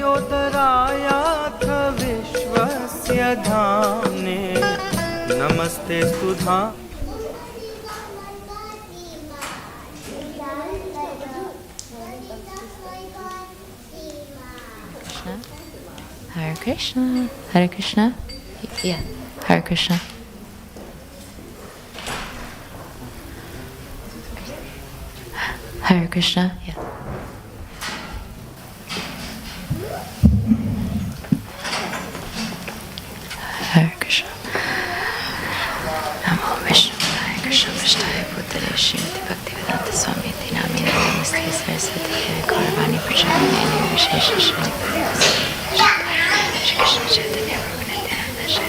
ज्योतरायाथ विश्वस्य धाम्ने नमस्ते स्तुधा. Hare Krishna. Hare Krishna. Yeah. Hare Krishna. Hare Krishna. Yeah. Hare Krishna. Namo Vishnu Hare Krishna Vishnu Putale Srimati Bhaktivedanta Swami Namine Namaste Saraswati Devi Gauravani Prajamani Vishesha Shri Krishna Chaitanya Prabhu Nityananda Shri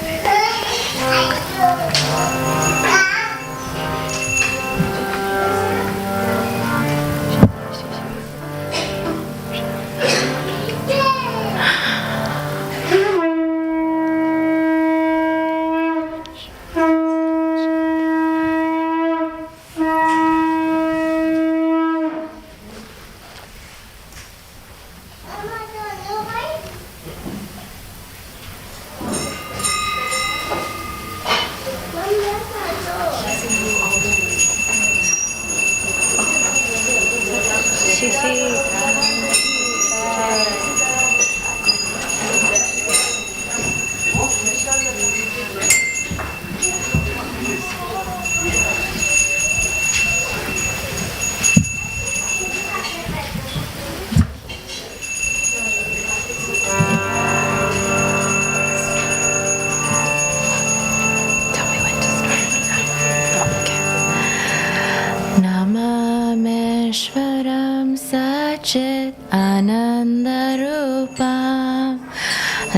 Namameshwaram Sachit Anandarupam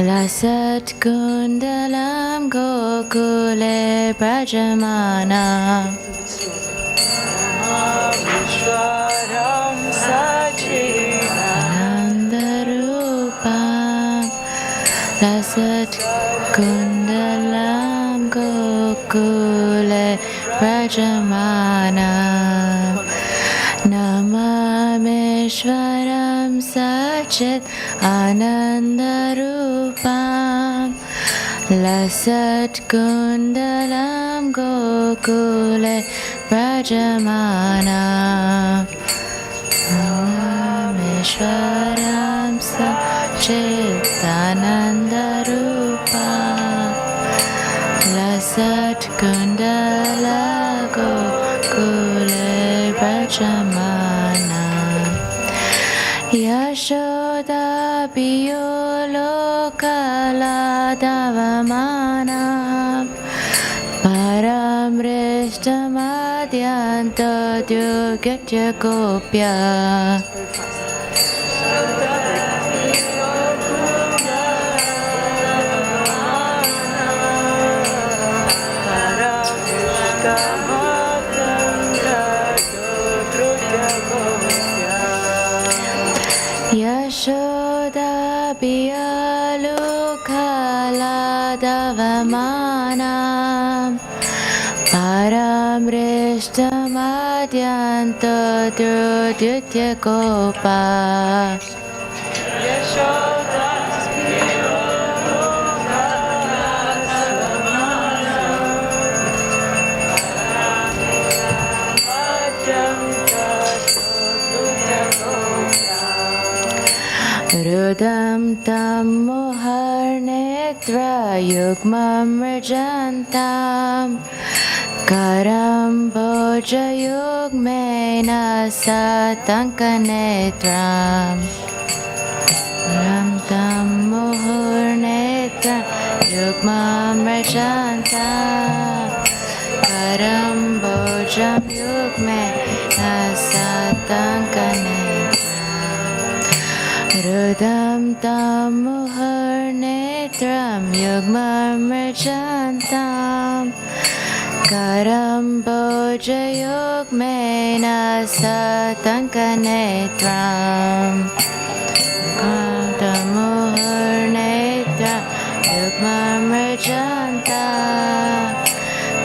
Lasat Kundalam Gokule Brajamanam Namameshwaram Sachit Anandarupam Lasat Kundalam Gokule Brajamanam Namameshwaram Sachit Anandarupam Lasat Kundalam Gokule Brajamanam Namameshwaram Sachit Anandarupam Lasat Kundala Gokule Brajamana Yashoda Biyolo Kala Davamana Paramrishtamadhyanta Dyugatya Gopya Yashoda Biyalu Kala Davamanam Paramrishtamadhyanta Druditya Gopa Yashoda Rudam tam muharnetra yugmam rajantam Karam boja yugmena satankanetram Rudam tam muharnetra yugmam rajantam Karam boja yugmena satankanetram Rudam tam muharnetram yugmam rajantam Karam boja yugmena satankanetram Rudam muharnetram yugmam rajantam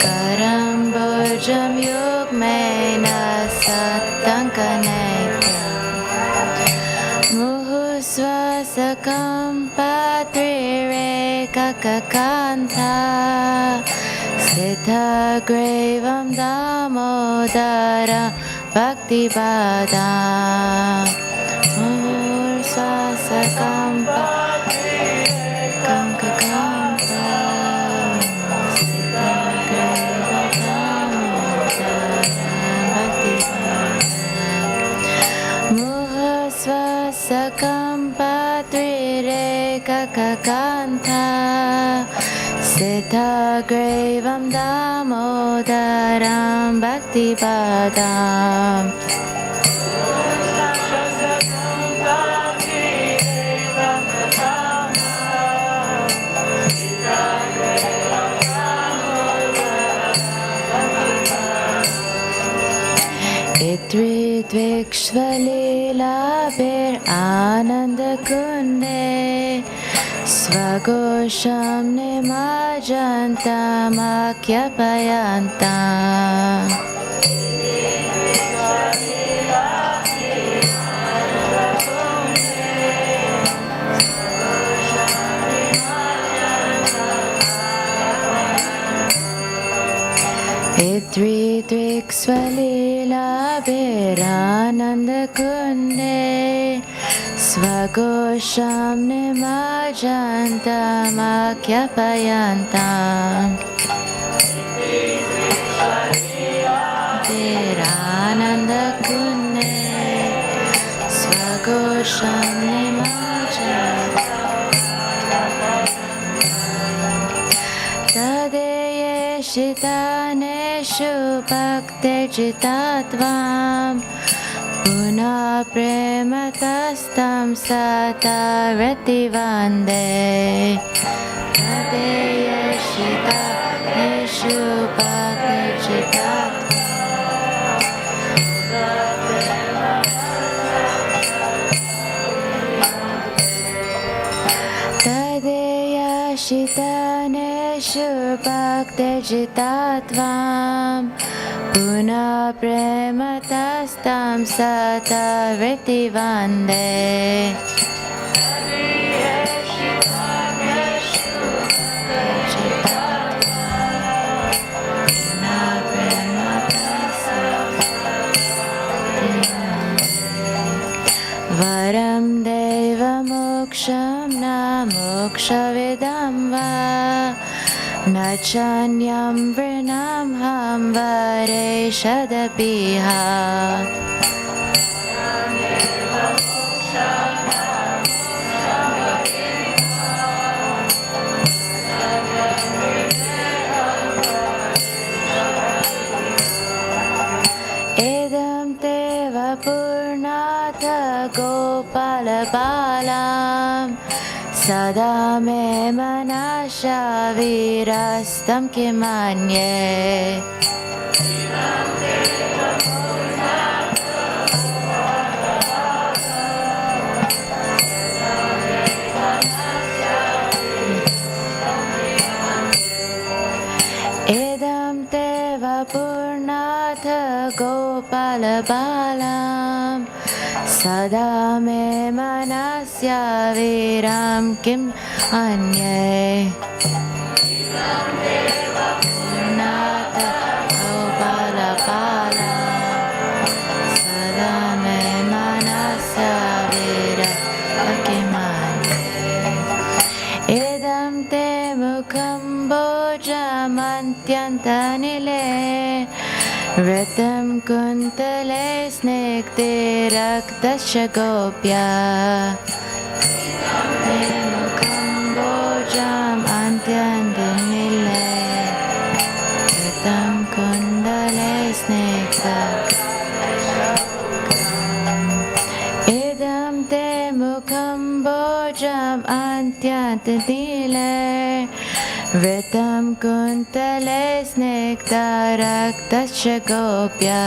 Karam boja yugmena satankanetram Swasa Sakampadrirekakakantha Siddhagravam Damodara Bhaktivedanta Sakampadrirekakakantha Siddhagravam Damodara Bhaktivedanta Muhasvasakampadrirekakakantha Siddhagravam Damodaram Bhaktivedanta Itri Dvikshvalilabhir Ananda Kunde Svagosham Nimajantam Akyapayantam Itri Dvikshvalilabhir Ananda Kunde Svagosham Nimajantam Akyapayantam Virananda Kunde Svagosham Nimajantam Tadeyeshitaneshu Bhaktirjitatvam Puna prematastam satarati vande Tadeyeshitaneshu Bhaktirjitatvam Tadeyeshitaneshu Bhaktirjitatvam Puna prematastam satariti vande Varam deva moksham na mokshavidam va Nachanyam vrinam ham vare shadapiha Edam teva purnata gopala balam Sada me manasha virastam kimanye Edam teva purnatha gopala balam Sada me manasya viram kim anye Purnatha gopala balam Sada me manasya viram kim anye Edam te mukham bhojamanthyantanile Vritam kuntale snigdhe raktasya gopya Mukham bhojam antyantanile Vritam kuntale snigdha Edam te mukham bhojam antyantanile Vritam kuntale snigdha raktasya gopya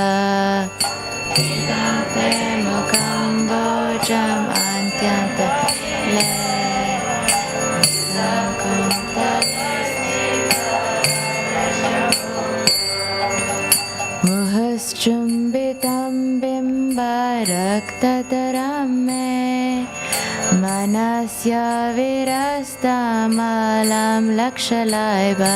Edam te mukham bhojam antyantanile Vritam kuntale Muhaschumbitam bimba raktataram me Manasya Manasya virastamalam lakshalaiva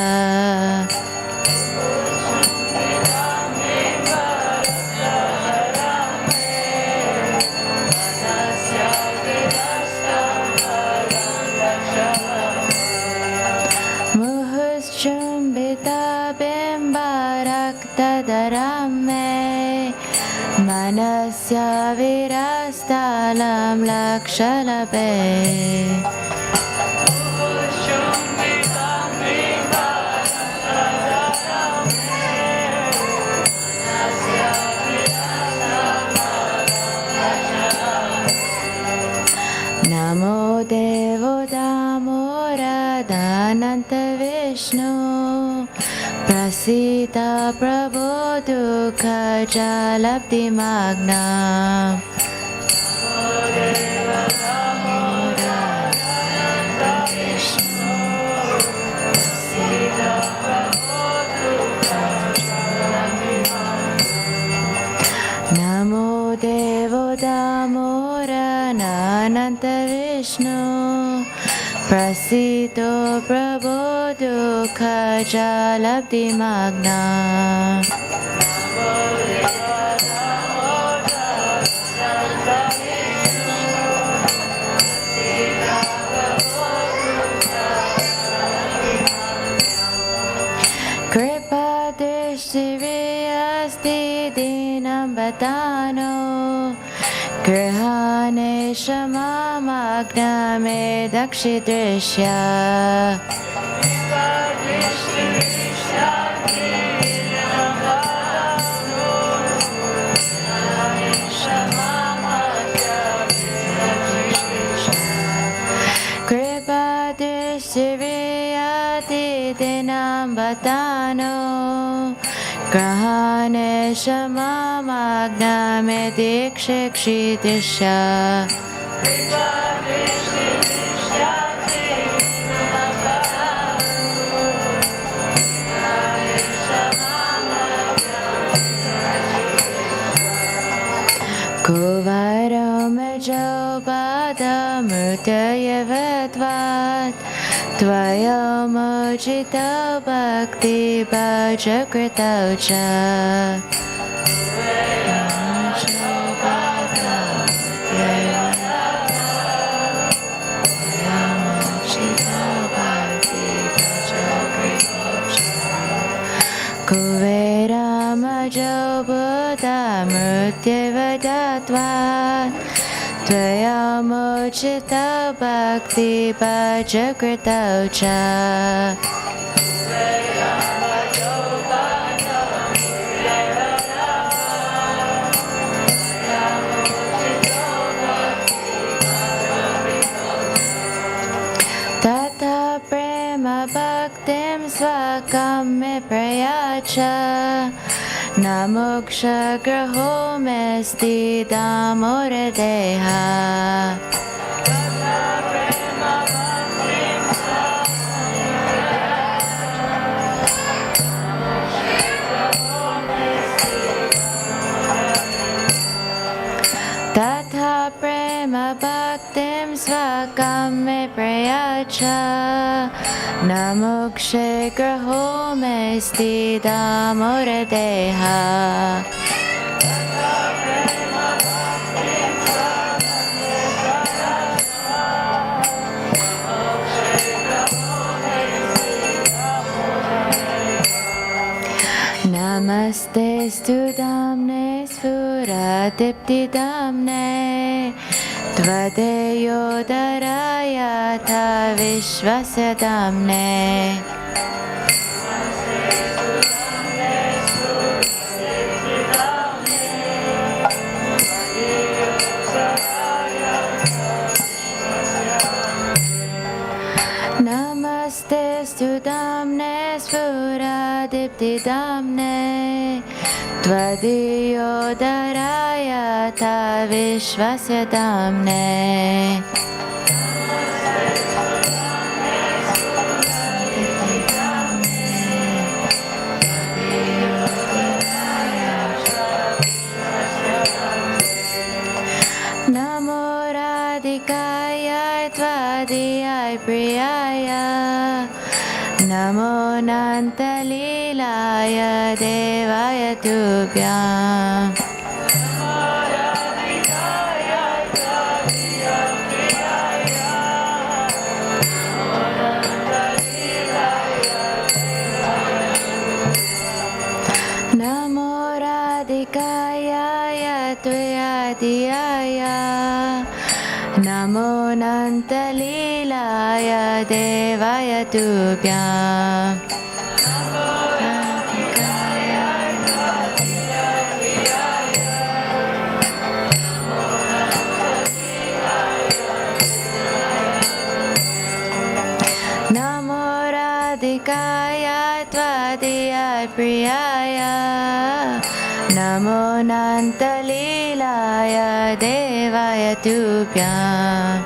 Muhuschumbita bimbaraktadarame Manasya virastalam lakshalabe Namo Devo Damora Dhananta Vishnu Prasita Prabhu Dukha Jalabdi Magna Namo Devo Damora Nananta Vishnu Prasito Prabhu Dukha Jalabdi Magna Kripa Dishri Asti Dinam Batano Grihane Shamamagna Me Dakshidrishya Kripa Dishri Ati Dinam Batano Grahane Shamamagna Me Dikshikshidisha Kuvaram Jobada Murtayavatvat Tvaya Mojita Bhakti Bhajakrita Ucha Kuverama Jobada Murtayavatvat Tvaya Mojita Bhakti Bhajakrita Ucha Tata Prema Bhaktim Swakam Me Prayacha Namoksha Graho Mesti Damore Deha Tatha Prema Bhaktim Swakam Me Prayacha Namokshe Graho Mesti Damore Deha Namaste Studamne Sfuradipti Damne Tvadeyo Darayata Vishvasya Damne Namaste Studamne Sfuradipti Damne Tvadiyo Darayata Vishvasya Damne Namo Radhikaya Tvadiyo Tvadiyai Priyaya Namo Nantalilaya Devaya Tubhyam Namo Radhikaya Tvadiyaya Namo Nantalilaya Devaya Tubhyam Namo Radhikaya Tvadiyai Priyaya Namo Nantalilaya Devaya Tubhyam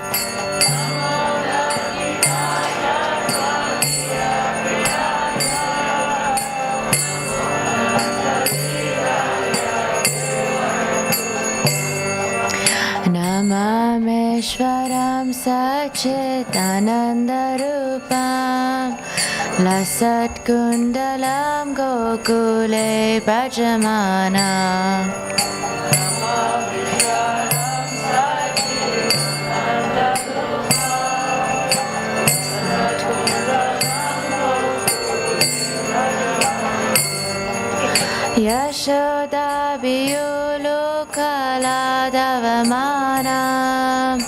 Namameshwaram Sachidanandarupam Lasat Kundalam Gokule Brajamanam Yashoda Biyulukaladavamanam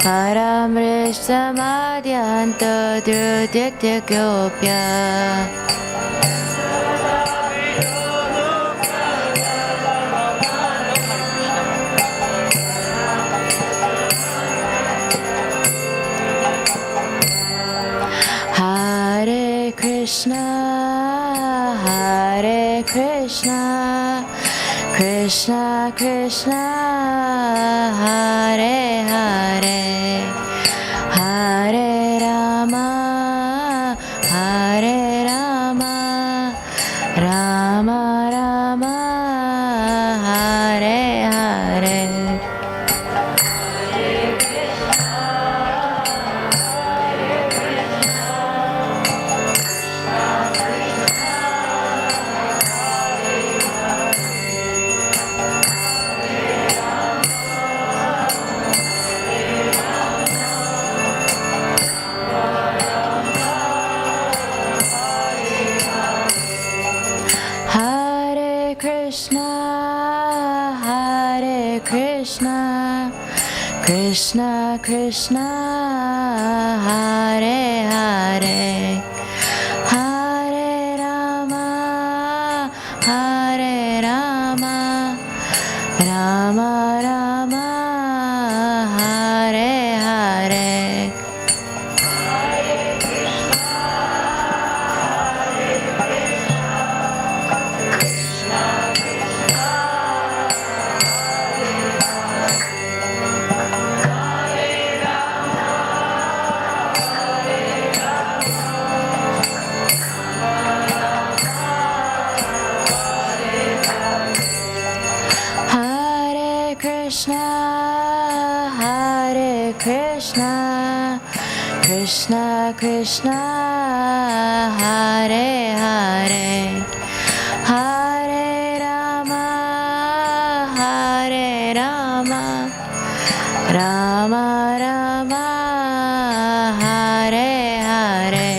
Paramrishtamadyanto Drudyatyagopya Hare Krishna Hare Krishna Krishna Krishna Hare Hare Hare Rama Hare Rama Rama Rama Hare Hare Hare Krishna, Hare Krishna, Krishna Krishna, Hare Hare, Hare Rama, Hare Rama, Rama Rama, Hare Hare. Krishna, Hare Krishna, Krishna Krishna, Hare Hare, Hare Rama, Hare Rama, Rama Rama, Hare Hare.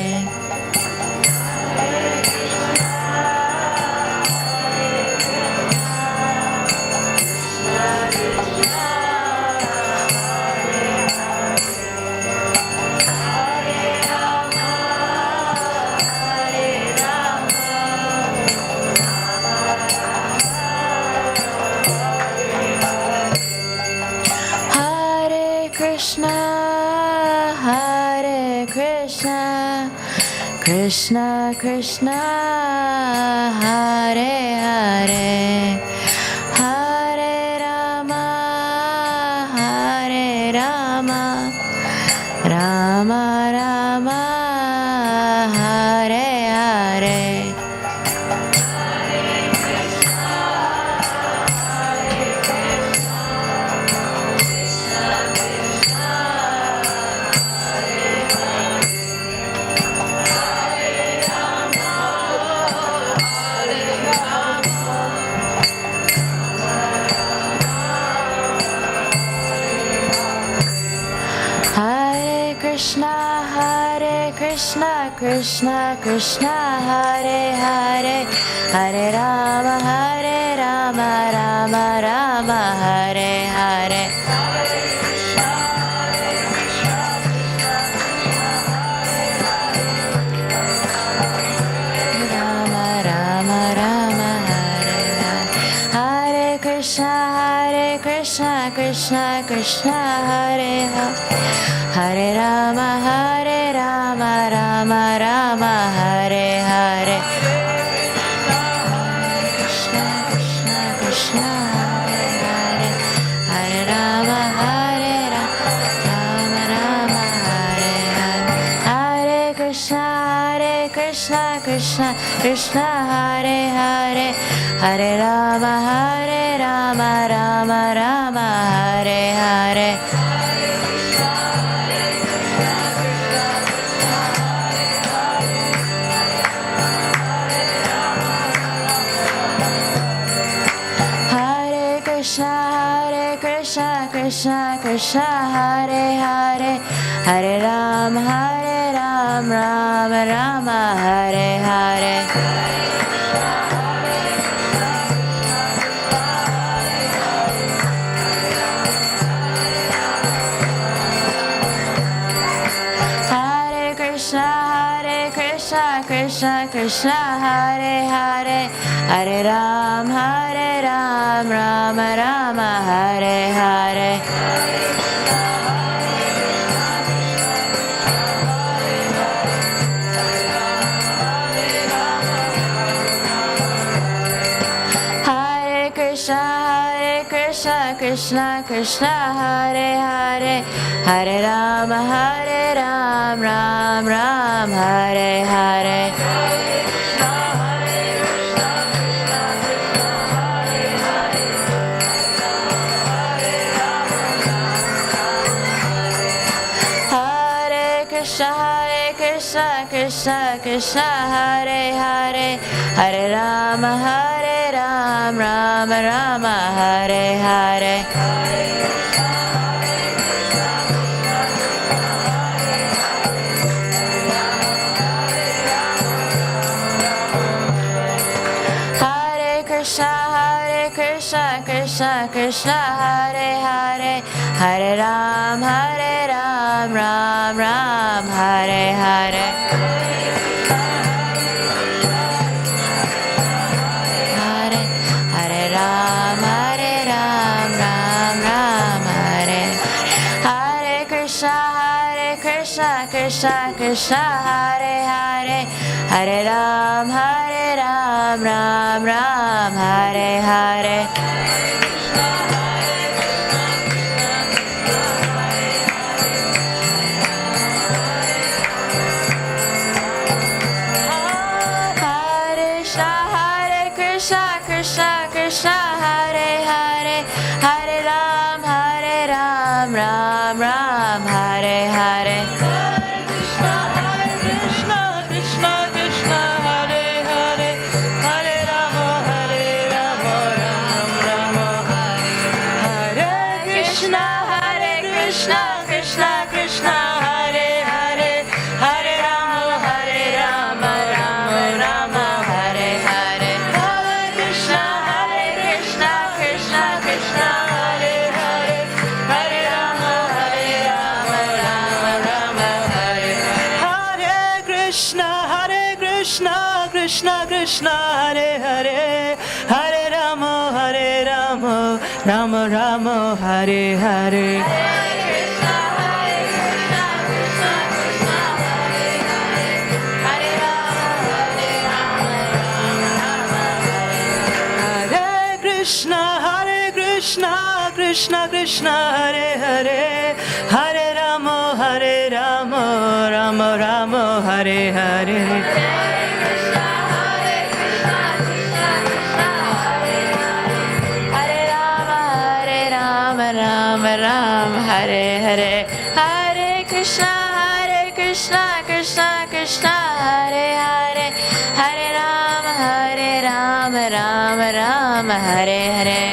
Krishna, Hare Krishna, Krishna Krishna, Hare Hare, Hare Rama, Hare Rama, Rama Rama, Hare Hare. Krishna Krishna Krishna Hare Hare Hare Rama Rama Rama Hare Hare Krishna Krishna Hare Hare Hare Rama Rama Rama Hare Hare Krishna Krishna Krishna Hare Hare Hare Rama Rama Rama Hare Hare Hare Krishna Krishna Krishna Hare Hare Hare Rama Rama Rama Hare Hare Krishna Krishna Hare Hare Hare Rama Rama Rama Hare Hare Krishna Krishna Hare Hare Hare Rama Rama Rama Hare Hare Krishna Krishna Hare Hare Hare Rama Ram Hare Hare Krishna Krishna Hare Hare Hare Rama Rama Hare Hare Krishna Krishna Hare Hare Hare Rama Ram Hare Hare Hare Rama Ram Hare Hare Krishna Krishna Hare Hare Hare Rama Ram Hare Hare Krishna Hare Hare Hare Ram Ram Hare Hare Krishna Krishna Krishna Hare Hare Hare Ram Ram Hare Krishna Krishna Krishna Hare Hare Hare Ram Ram Hare Hare Krishna Hare Hare Hare Rama Rama Hare Hare Hare Krishna Krishna Hare Hare Hare Rama Rama Hare Hare Ram Hare Hare Hare Krishna Krishna Hare Hare Hare Rama Rama Hare Hare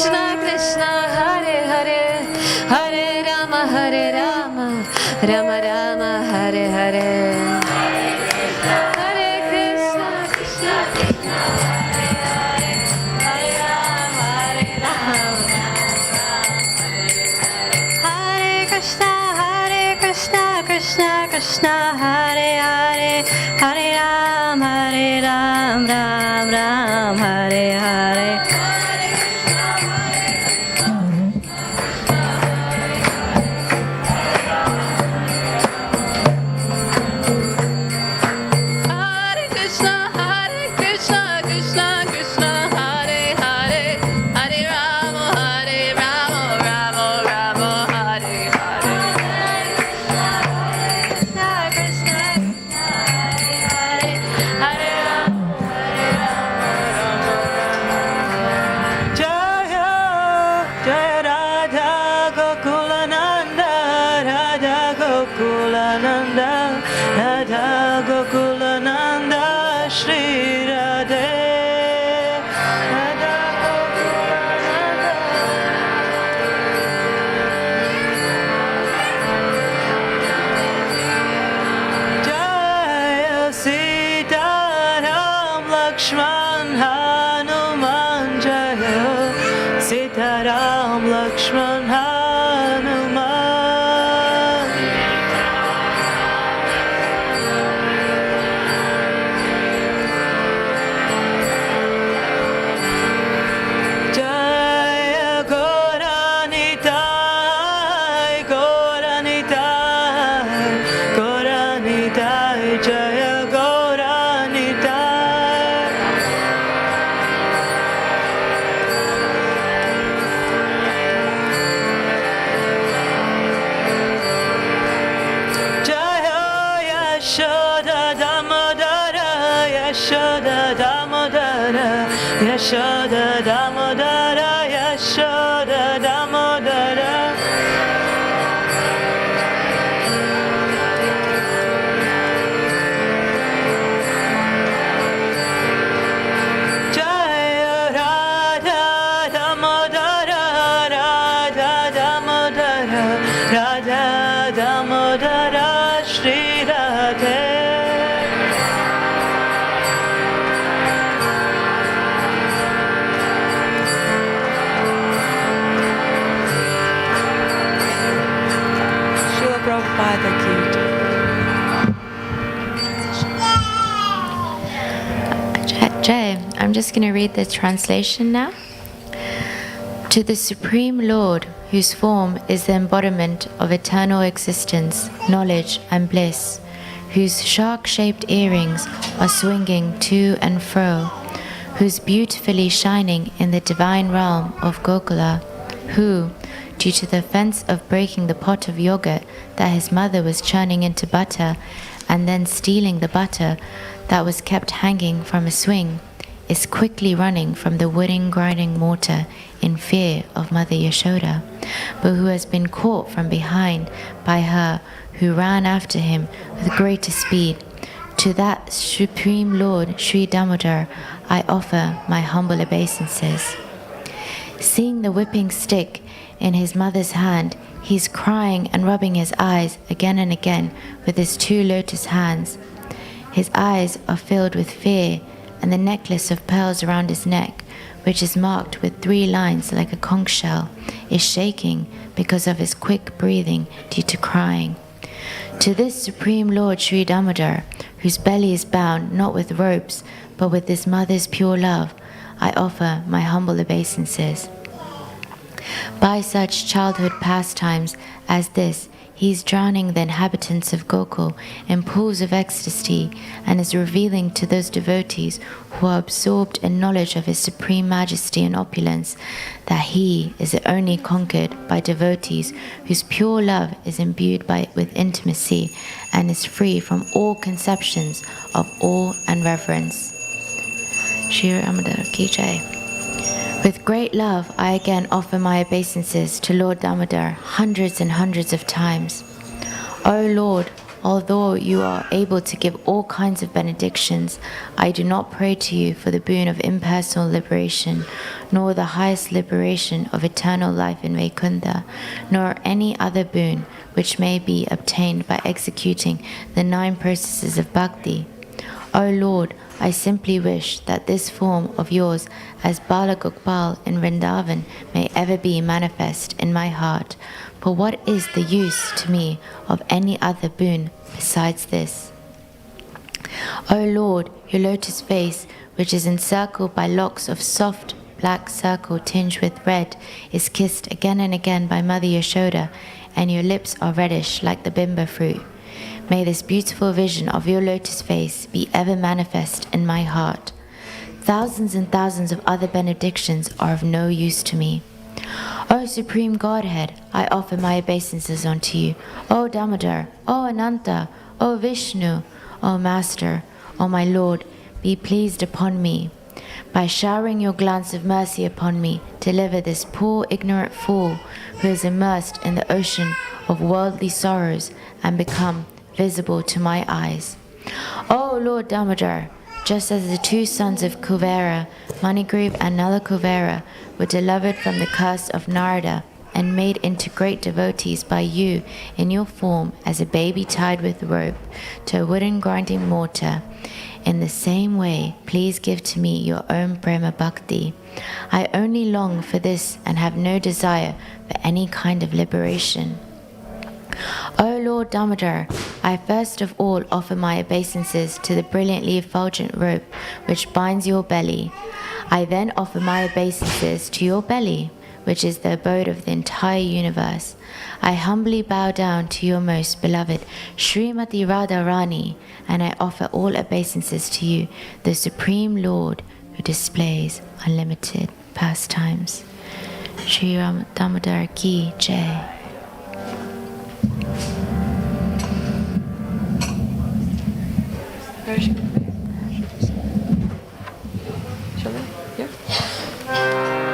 Krishna Krishna Hare Hare, Hare Rama Rama Rama Hare Hare. Hare Krishna Krishna Krishna Hare Hare, Hare Rama Hare Krishna Krishna Krishna Hare Hare, Hare Ram Ram Ram Hare Hare. Yashoda Damodara, Yashoda Damodara. Jaya Radha Damodara, Radha Damodara, Radha Damodara, Shri Radhe. Jay, I'm just going to read the translation now. To the Supreme Lord, whose form is the embodiment of eternal existence, knowledge, and bliss, whose shark-shaped earrings are swinging to and fro, who's beautifully shining in the divine realm of Gokula, who, due to the offense of breaking the pot of yogurt that his mother was churning into butter and then stealing the butter that was kept hanging from a swing, is quickly running from the wooden grinding mortar in fear of Mother Yashoda, but who has been caught from behind by her who ran after him with greater speed. To that Supreme Lord Sri Damodar I offer my humble obeisances. Seeing the whipping stick in his mother's hand, he's crying and rubbing his eyes again and again with his two lotus hands. His eyes are filled with fear, and the necklace of pearls around his neck, which is marked with 3 lines like a conch shell, is shaking because of his quick breathing due to crying. To this Supreme Lord Sri Damodar, whose belly is bound not with ropes, but with his mother's pure love, I offer my humble obeisances. By such childhood pastimes as this, he is drowning the inhabitants of Gokul in pools of ecstasy and is revealing to those devotees who are absorbed in knowledge of his supreme majesty and opulence that he is only conquered by devotees whose pure love is imbued with intimacy and is free from all conceptions of awe and reverence. Shri Damodar Ki Jai. With great love, I again offer my obeisances to Lord Damodar hundreds and hundreds of times. O Lord, although you are able to give all kinds of benedictions, I do not pray to you for the boon of impersonal liberation, nor the highest liberation of eternal life in Vaikuntha, nor any other boon which may be obtained by executing the 9 processes of bhakti. O Lord, I simply wish that this form of yours as Bala Gopal in Vrindavan may ever be manifest in my heart. For what is the use to me of any other boon besides this? O Lord, your lotus face, which is encircled by locks of soft black circle tinged with red, is kissed again and again by Mother Yashoda, and your lips are reddish like the bimba fruit. May this beautiful vision of your lotus face be ever manifest in my heart. Thousands and thousands of other benedictions are of no use to me. O Supreme Godhead, I offer my obeisances unto you. O Damodar, O Ananta, O Vishnu, O Master, O my Lord, be pleased upon me. By showering your glance of mercy upon me, deliver this poor ignorant fool who is immersed in the ocean of worldly sorrows and become visible to my eyes. O Lord Damodar, just as the 2 sons of Kuvera, Manigriv and Nala Kuvera, were delivered from the curse of Narada and made into great devotees by you in your form as a baby tied with rope to a wooden grinding mortar, in the same way, please give to me your own Prema Bhakti. I only long for this and have no desire for any kind of liberation. O Lord Damodar, I first of all offer my obeisances to the brilliantly effulgent rope which binds your belly. I then offer my obeisances to your belly, which is the abode of the entire universe. I humbly bow down to your most beloved Srimati Radharani, and I offer all obeisances to you, the Supreme Lord, who displays unlimited pastimes. Shri Ram Damodar Ki Jai.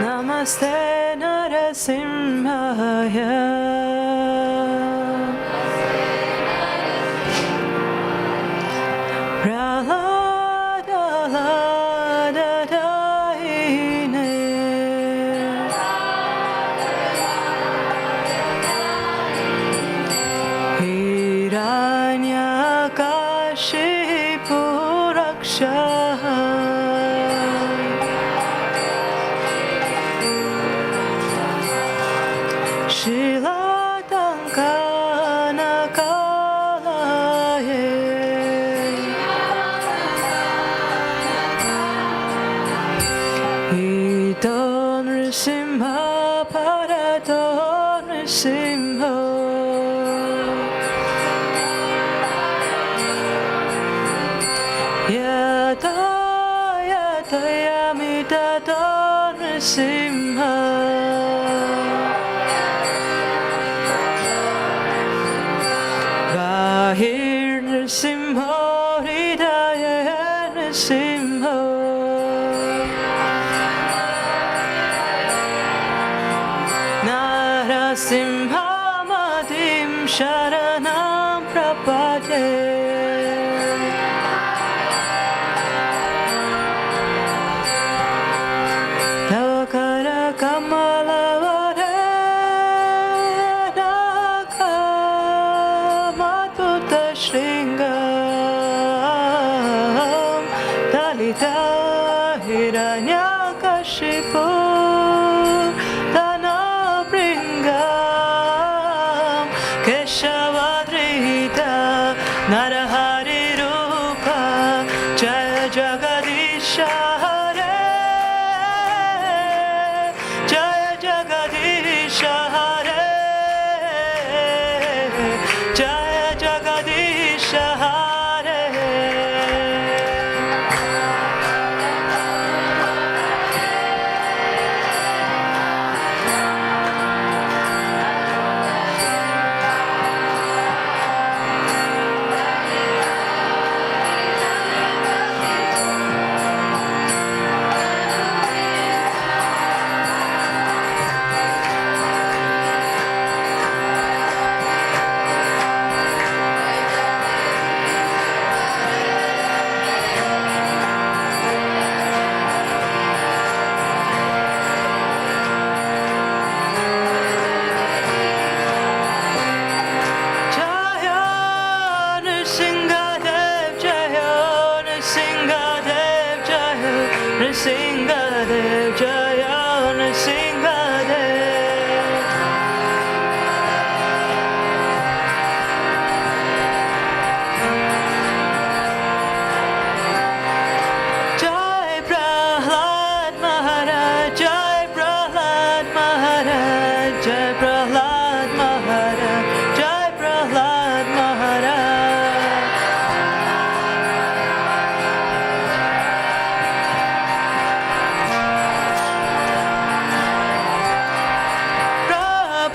Namaste Narasimhaya. Praladadadaine. Hiranyakashipu Raksha. Simha Paradon Simha Yata Yata Yamita Don Simha Bahir Simha Hridaya Simha Simhamadim Sharanam Prapate. Tavakara Kamalavare Naka Matuta Shringam Dalita Hiranyakashipu Keshavadrita Narahari Rupa Jaya Jagadisha Hare Jaya Jagadisha Hare Jaya Jagadisha Hare Narasimhadev, Jaya Narasimhadev. Jai Prahlad Maharaj, Jai Prahlad Maharaj, Jai Prahlad Maharaj, Jai Prahlad Maharaj.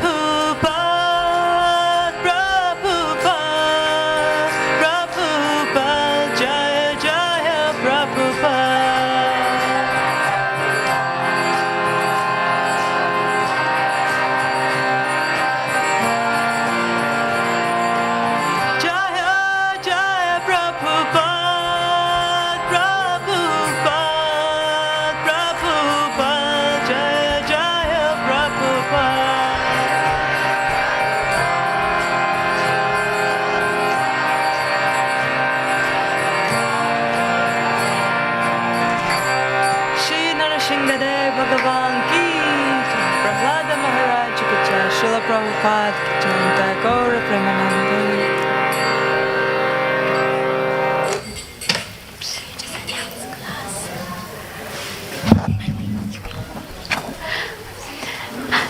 Prabhupada, Prabhupada, Prabhupada, Jaya Jaya Prabhupada. Jaya Jaya Prabhupada, Prabhupada, Prabhupada, Jaya Jaya Prabhupada. Shri Narasimhadev Bhagavan ki jai, Prahlada Maharaj ki jai, Srila Prabhupada ki jai, Jai Gaura Premanande.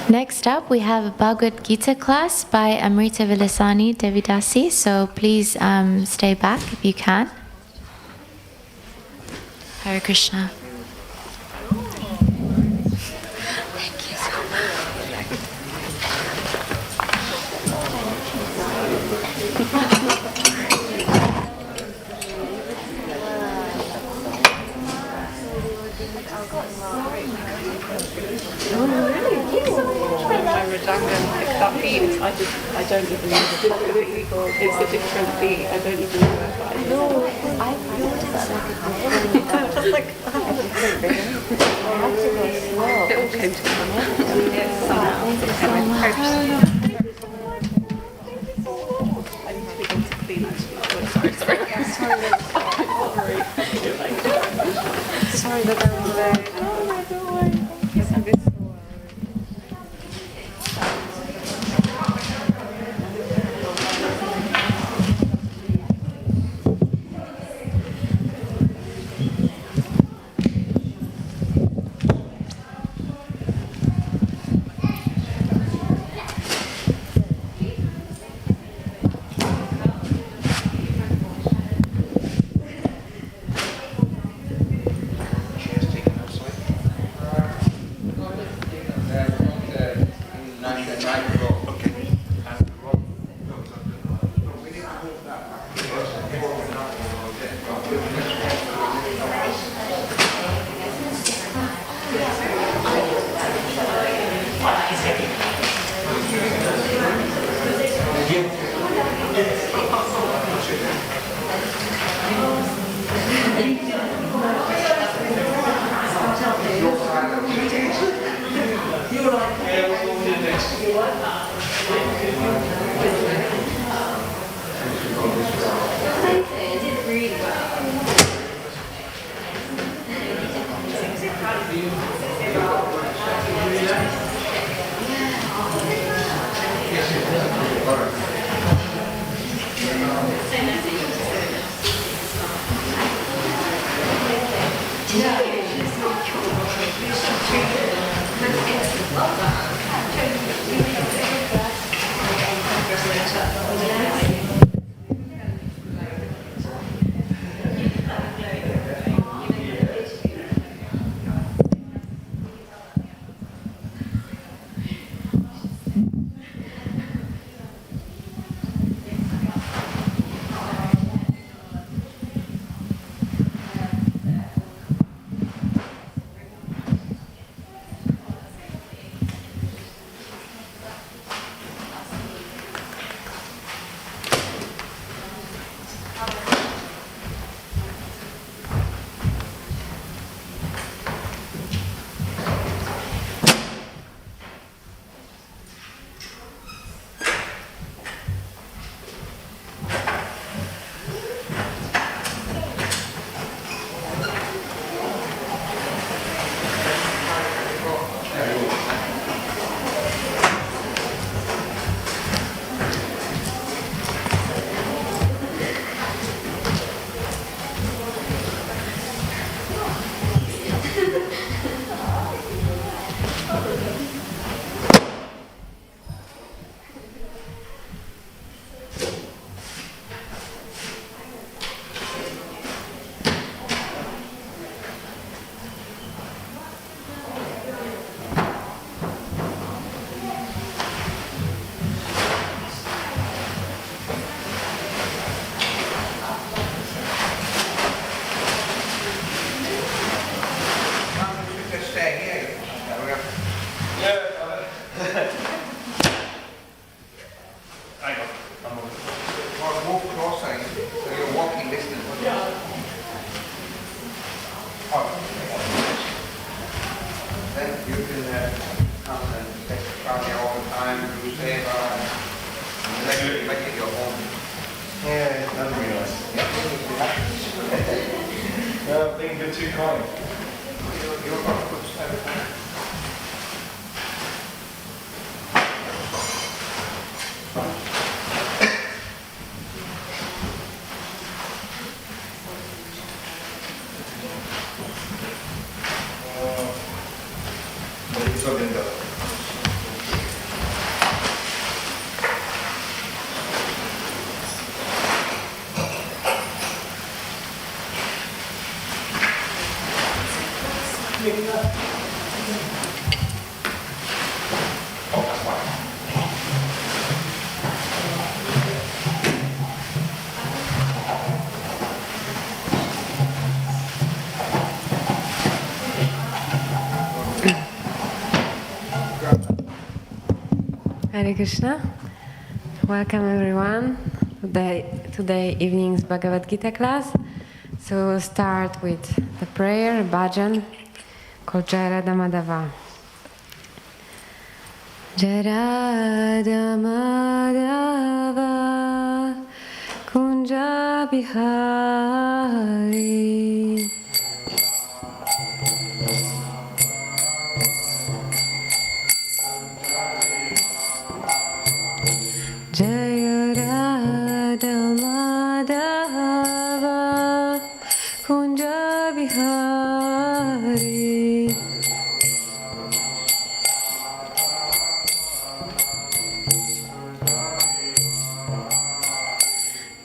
Next up, we have a Bhagavad Gita class by Amrita Vilasani Devidasi. So please stay back if you can. Hare Krishna. Thank you so My redundant picked up beats. I don't even know the it's a different beat. I don't even know where that is. No, I noticed that like It all came together. Yes, somehow. I need to begin to clean actually. Sorry that I was late. Oh, no, don't worry. Yes, I missed. think you're too kind. What are you talking about? Hare Krishna. Welcome everyone today evening's Bhagavad Gita class. So we'll start with the prayer, bhajan, called Jai Radha Madhava. Jai Radha Madhava Kunja Bihari Jaya Radha Madhava Kunja Bihari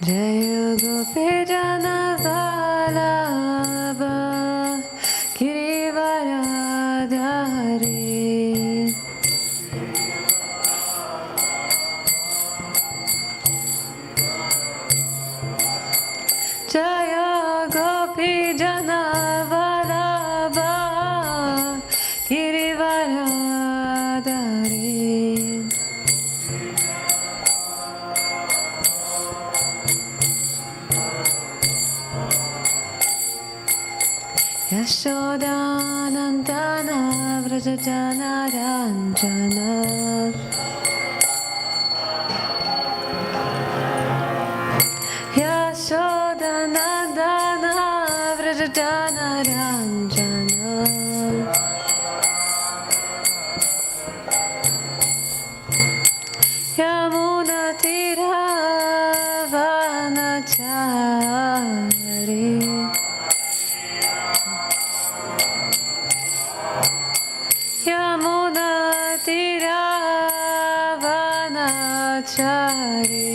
Jaya Gopi Jana Vallabha Girivaradhari Jaya Gopi Jana Vallabha Girivaradhari Yashodanandana Vrajajana Ranjana Yashodanandana Vrajajana Ranjana Yamuna Tira Vanachari Yamuna Tira Vanachari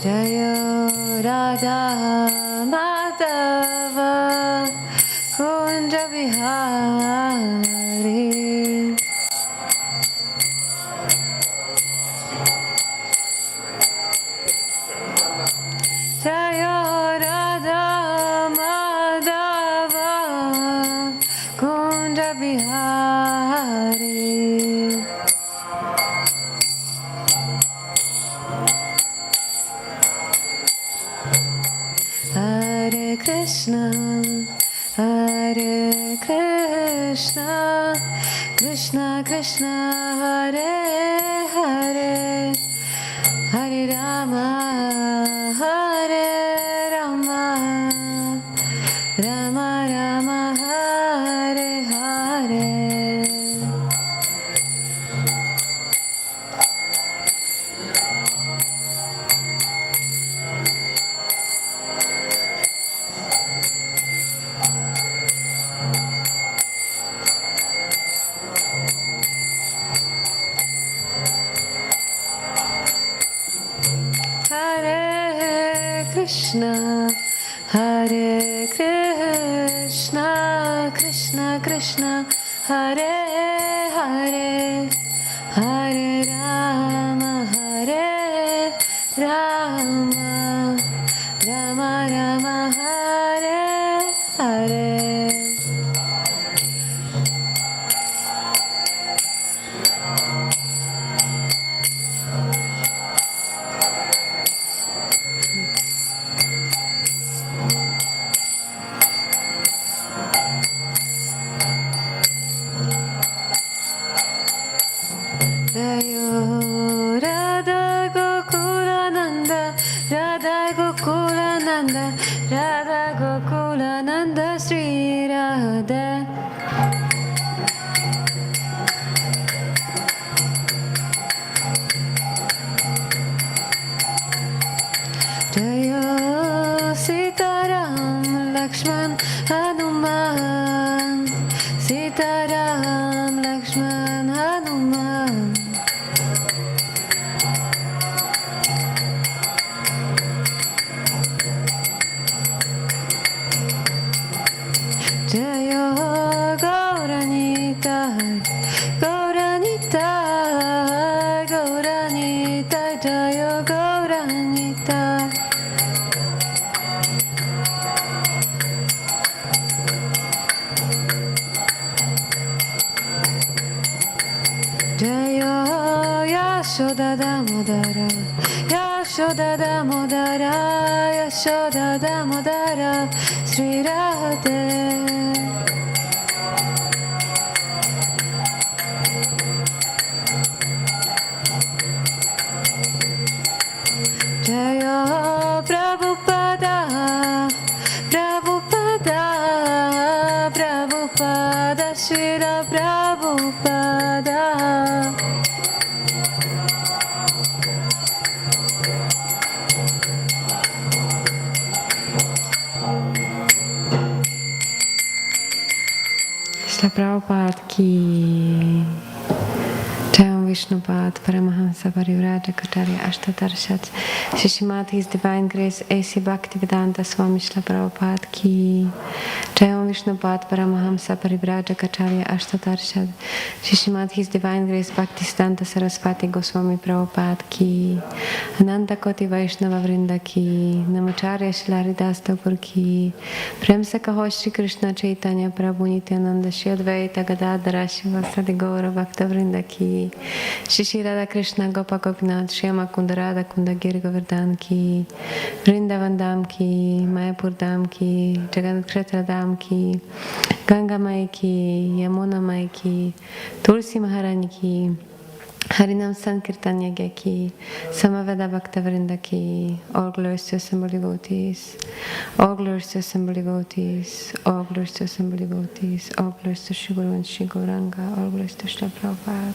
Jaya Radha Madhava Kunja Bihari Jaya Radha Madhava Kunja Bihari Hare Krishna Krishna Krishna Hare Hare Hare Rama Rama Rama Hare Hare Hare Krishna Krishna Krishna Hare Hare Hare Rama Rama Rama Hare Hare Lakshman Hanuman Sitaram Lakshman Hanuman Jayo Gauranitai Gauranitai Gauranitai Jayo Gauranitai Jayo Yashoda Damodara Yashoda Damodara Yashoda Damodara Sri Radhe Jayo Prabhupada Prabhupada Prabhupada Srila Prabhupada Srila Prabhupada ki Jai Vishnupad Paramahamsa Parivrajakacharya Ashtatarshats Shishimad His Divine Grace A.C. Bhaktivedanta Swami Srila Prabhupada ki Jai Vishnupad Paramahamsa Parivrajakacharya Ashtatarshats Shishimad His Divine Grace Bhaktisiddhanta Saraswati Goswami Prabhupada ki Ananta Koti Vaishnava Vrinda ki Namacharya Srila Haridas Thakur ki Prem se kaho Shri Krishna Chaitanya Prabhu Nityananda Shri Advaita Gadadhara Shivasadi Gaura Bhakta Vrinda ki Shri Shri Radha Krishna Gopa Gopinath Shyama Kunda Radha Kunda Giri Govardhan ki Vrindavan Dham ki Mayapur Dham ki Jagannath Kshetra Dham ki Ganga Mai ki Yamuna Mai ki Tulsi Maharani ki Harinam Sankirtan Yagya ki Samaveda Bhakta Vrinda ki all glories to assembled devotees, all glories to assembled devotees, all glories to assembled devotees, all glories to Shri Guru and Shri Gauranga, all glories to Srila Prabhupada.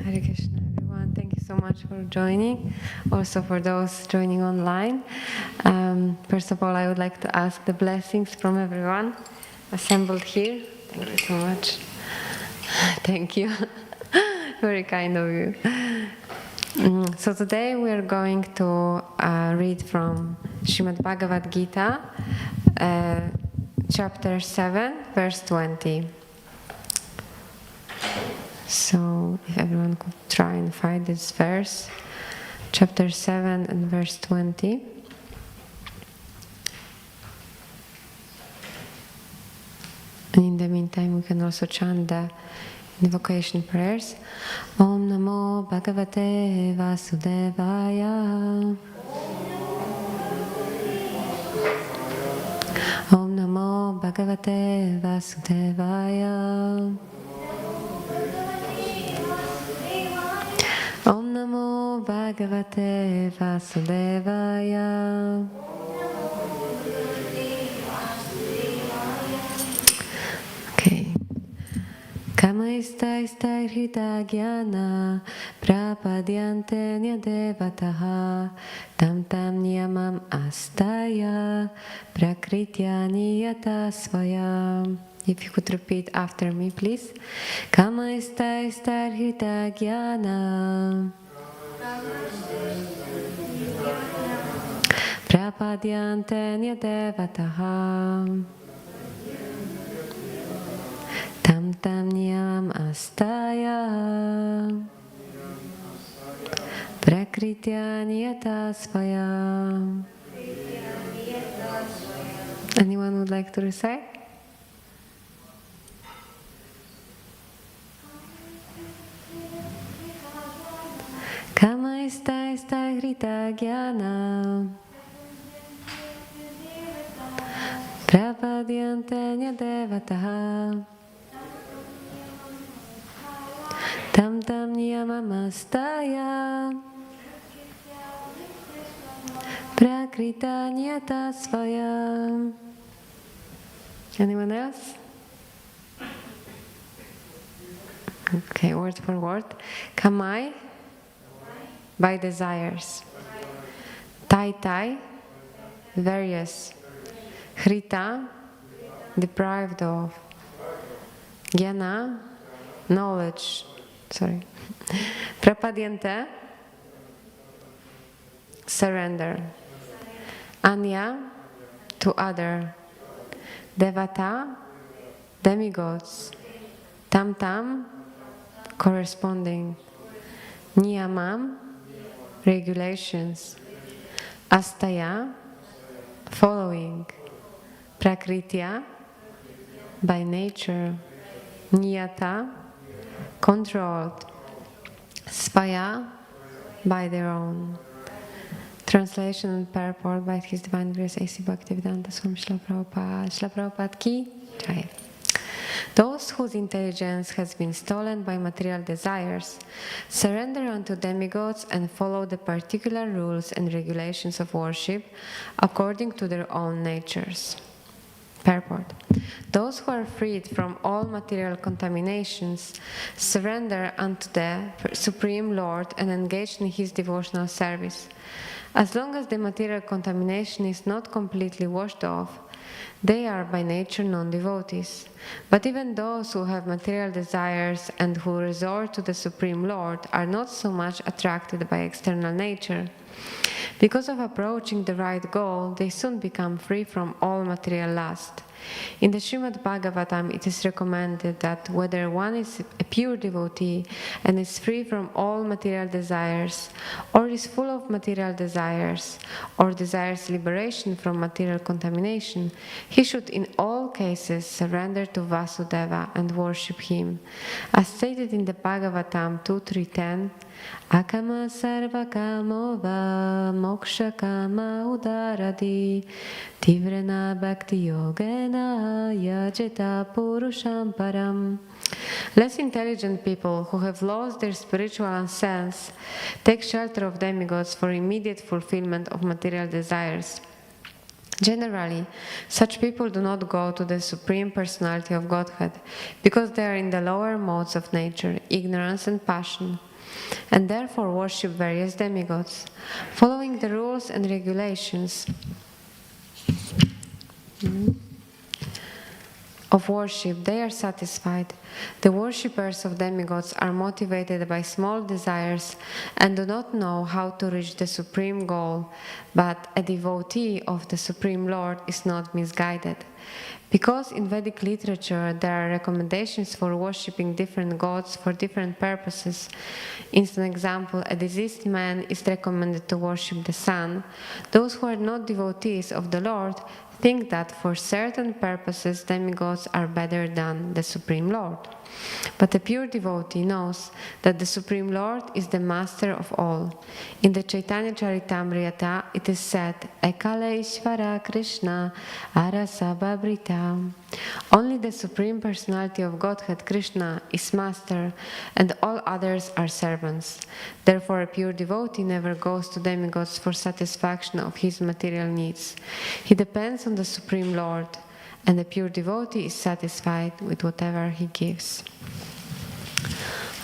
Hare Krishna, everyone. Thank you so much for joining. Also for those joining online. First of all, I would like to ask the blessings from everyone assembled here. Thank you so much. Thank you. Very kind of you. So today we are going to read from Srimad Bhagavad Gita, chapter 7, verse 20. So if everyone could try and find this verse, chapter 7 and verse 20. And in the meantime, we can also chant the invocation prayers. Om Namo Bhagavate Vasudevaya. Om Namo Bhagavate Vasudevaya. Om Namo Bhagavate Vasudevaya. Okay. Kama ista hrita jnana prapadyante nyadevataha tam tam niyamam astaya prakritya niyata svaya. If you could repeat after me, please. Kama ista hrita jnana prapadyante nyadevataha tam tam niyam astaya prakritya niyata svaya. Anyone would like to recite? Kama ista hrita jnana prapadyante nyadevataha tam tam niyamamastaya prakrita niyata svaya. Anyone else? Okay, word for word. Kamai, by desires. Tai, various. Hrita, deprived of. Jnana, knowledge. Prapadyante, surrender. Anya, to other. Devata, demigods. Tam, corresponding. Niyamam, regulations. Astaya, following. Prakritya, by nature. Niyata, controlled. Svaya, by their own. Translation and purport by His Divine Grace A.C. Bhaktivedanta Swami Srila Prabhupada. Srila Prabhupada ki Jai. Those whose intelligence has been stolen by material desires surrender unto demigods and follow the particular rules and regulations of worship according to their own natures. Purport. Those who are freed from all material contaminations surrender unto the Supreme Lord and engage in His devotional service. As long as the material contamination is not completely washed off, they are by nature non-devotees. But even those who have material desires and who resort to the Supreme Lord are not so much attracted by external nature. Because of approaching the right goal, they soon become free from all material lust. In the Srimad Bhagavatam, it is recommended that whether one is a pure devotee and is free from all material desires, or is full of material desires, or desires liberation from material contamination, he should in all cases surrender to Vasudeva and worship him. As stated in the Bhagavatam 2.3.10, Akama sarva kamo va moksha kama udaradi tivrena bhakti yogena yajita purusham param. Less intelligent people who have lost their spiritual sense take shelter of demigods for immediate fulfillment of material desires. Generally, such people do not go to the Supreme Personality of Godhead because they are in the lower modes of nature, ignorance and passion, and therefore worship various demigods. Following the rules and regulations of worship, they are satisfied. The worshippers of demigods are motivated by small desires and do not know how to reach the supreme goal, but a devotee of the Supreme Lord is not misguided. Because in Vedic literature there are recommendations for worshipping different gods for different purposes. In an example, a diseased man is recommended to worship the sun. Those who are not devotees of the Lord think that for certain purposes demigods are better than the Supreme Lord. But a pure devotee knows that the Supreme Lord is the master of all. In the Chaitanya Charitamrita it is said, Ekala Ishvara Krishna Arasa Babrita. Only the Supreme Personality of Godhead, Krishna, is master, and all others are servants. Therefore, a pure devotee never goes to demigods for satisfaction of his material needs. He depends on the Supreme Lord, and the pure devotee is satisfied with whatever he gives.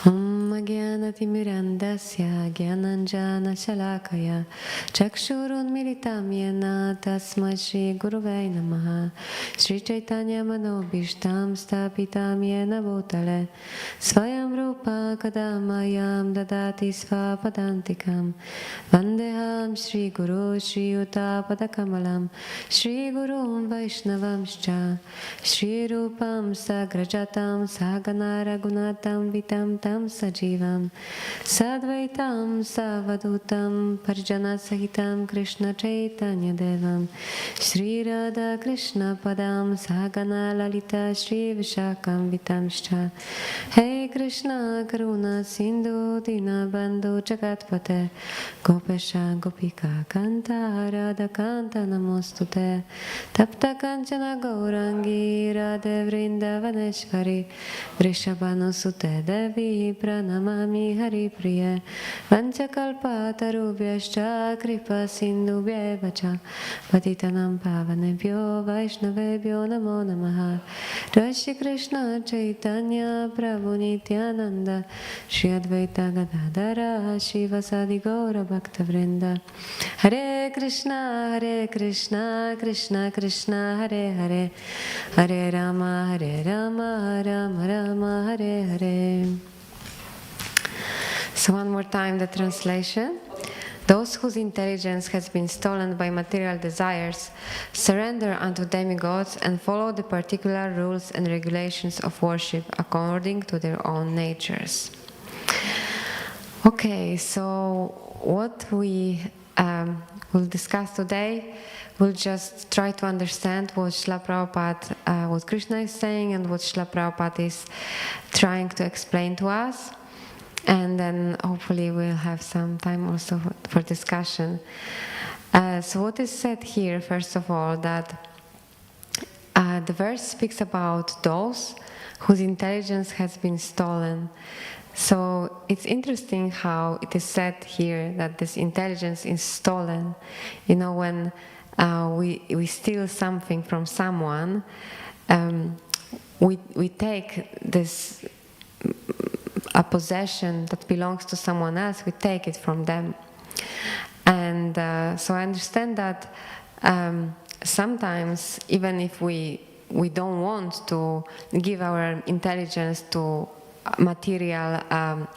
Jnanatimirandasya Jnananjana Shalakaya Chakshurunmilitam Yena Tasmai Shri Guruvai Namaha Shri Chaitanya Manobhishtam Stapitam Yena Bhutale Svayam Rupa Kadamayam Dadati Svapadantikam Vandeham Shri Guru Shri Yuta Padakamalam Shri Gurum Vaishnavamscha Shri Rupam Sagrajatam Sagana Ragunatam Vitam Tam Sajivam Sadvaitam Savadutam Parjana Sahitam Krishna Chaitanya Devam Shri Radha Krishna Padam Sagana Lalita Shri Vishakam Vitamscha Hey Krishna Karuna Sindhu Dina Bandhu Jagatpate Gopesha Gopika Kanta Radha Kanta Namostute Tapta Kanchana Gaurangi Radha Vrindavaneshvari Vrishabhanu Sute Devi Pranam namami Hari Priya Vanchakalpatarubhyascha Kripa Sindhubhyeva cha Patitanam Pavanebhyo Vaishnavebhyo Namo Namaha Shri Krishna Chaitanya Prabhu Nityananda Shri Advaita Gadadara Shivasadi Gaura Bhaktivinoda Hare Krishna Krishna Krishna Hare Hare Hare Rama Rama Rama Hare Hare. So one more time the translation. Those whose intelligence has been stolen by material desires surrender unto demigods and follow the particular rules and regulations of worship according to their own natures. Okay, so what we will discuss today, we'll just try to understand what Srila Prabhupada, what Krishna is saying and what Srila Prabhupada is trying to explain to us. And then hopefully we'll have some time also for discussion. So what is said here, first of all, that the verse speaks about those whose intelligence has been stolen. So it's interesting how it is said here that this intelligence is stolen. You know, when we steal something from someone, we take this a possession that belongs to someone else, we take it from them. And so I understand that sometimes, even if we don't want to give our intelligence to material,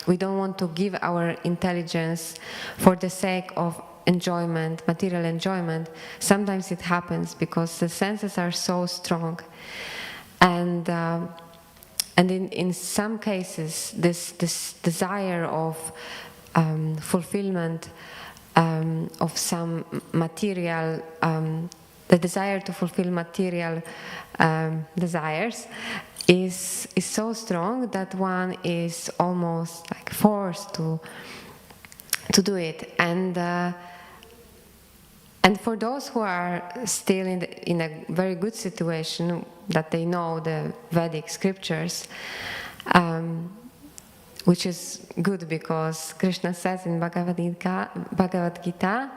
we don't want to give our intelligence for the sake of enjoyment, material enjoyment, sometimes it happens because the senses are so strong. And in some cases, this desire of fulfillment of some material, the desire to fulfill material desires is so strong that one is almost like forced to do it. And for those who are still in a very good situation, that they know the Vedic scriptures, which is good because Krishna says in Bhagavad Gita,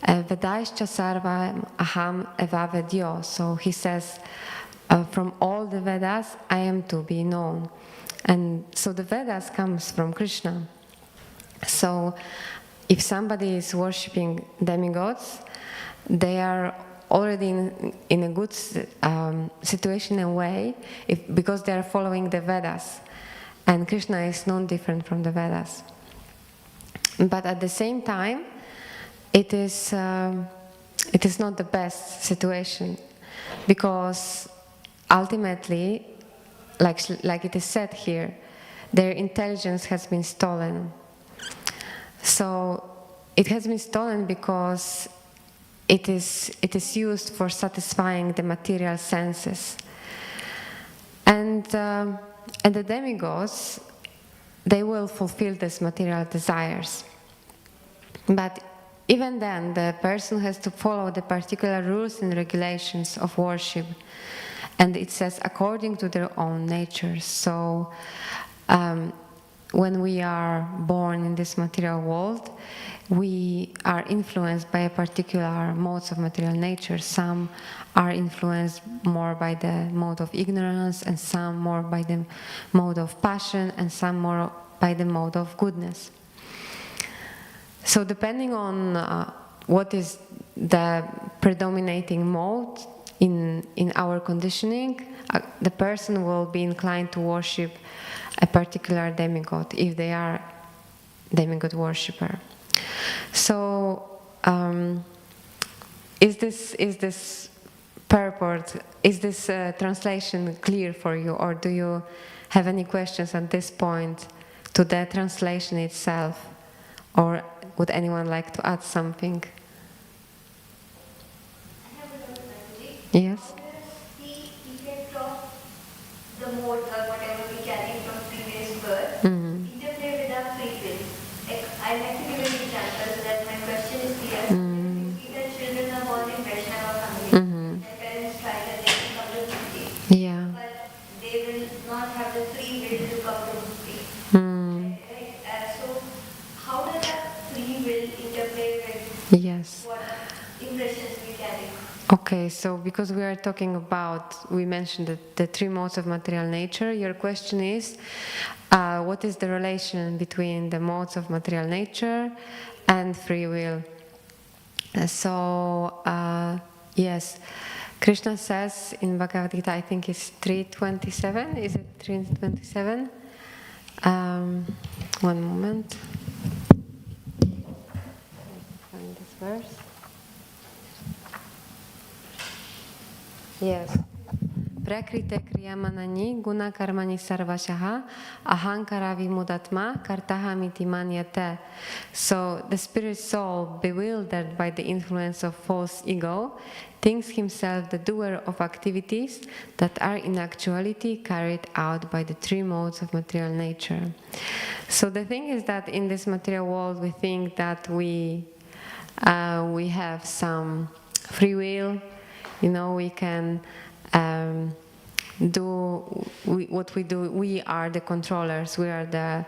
Vedaischa sarvam aham eva vedyo. So he says, from all the Vedas, I am to be known. And so the Vedas comes from Krishna. So if somebody is worshipping demigods, they are already in a good situation and way because they are following the Vedas. And Krishna is not different from the Vedas. But at the same time, it is not the best situation because ultimately, like it is said here, their intelligence has been stolen. So it has been stolen because it is used for satisfying the material senses. And the demigods, they will fulfill these material desires. But even then, the person has to follow the particular rules and regulations of worship. And it says according to their own nature. So when we are born in this material world, we are influenced by a particular modes of material nature. Some are influenced more by the mode of ignorance, and some more by the mode of passion, and some more by the mode of goodness. So depending on what is the predominating mode in our conditioning, the person will be inclined to worship a particular demigod if they are demigod worshipper. So, is this purport, is this translation clear for you, or do you have any questions at this point to the translation itself, or would anyone like to add something? I have a doubt actually. Yes. How does the effect of the mode or whatever we carry from previous birth interplay with our free will? Like, I'll actually give an example so that my question is clear. Either children are born in Vaishnava family, their parents try that they can come to Bhakti, Yeah. but they will not have the free will to come to Bhakti. Right? Yes. what impressions we carry. Okay, so because we are talking about, we mentioned the three modes of material nature, your question is, what is the relation between the modes of material nature and free will? Yes, Krishna says in Bhagavad Gita, I think it's 3:27, is it 3:27? One moment. Find this verse. Yes. Prakrite kriyamanani guna karmani sarvashaha ahankara vimudatma kartahamiti manyate. So the spirit soul, bewildered by the influence of false ego, thinks himself the doer of activities that are in actuality carried out by the three modes of material nature. So the thing is that in this material world we think that we have some free will. We can do what we do. We are the controllers. We are the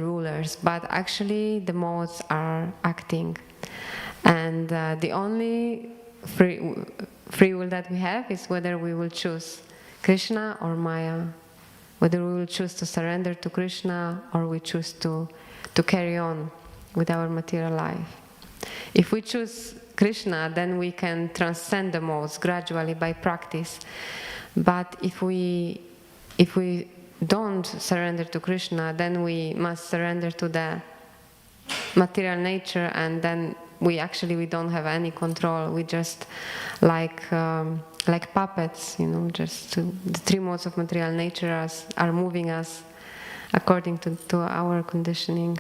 rulers. But actually, the modes are acting, and the only free will that we have is whether we will choose Krishna or Maya, whether we will choose to surrender to Krishna or we choose to carry on with our material life. If we choose Krishna, then we can transcend the modes gradually by practice. But if we don't surrender to Krishna, then we must surrender to the material nature, and then we don't have any control. We just like puppets, just the three modes of material nature are moving us according to our conditioning.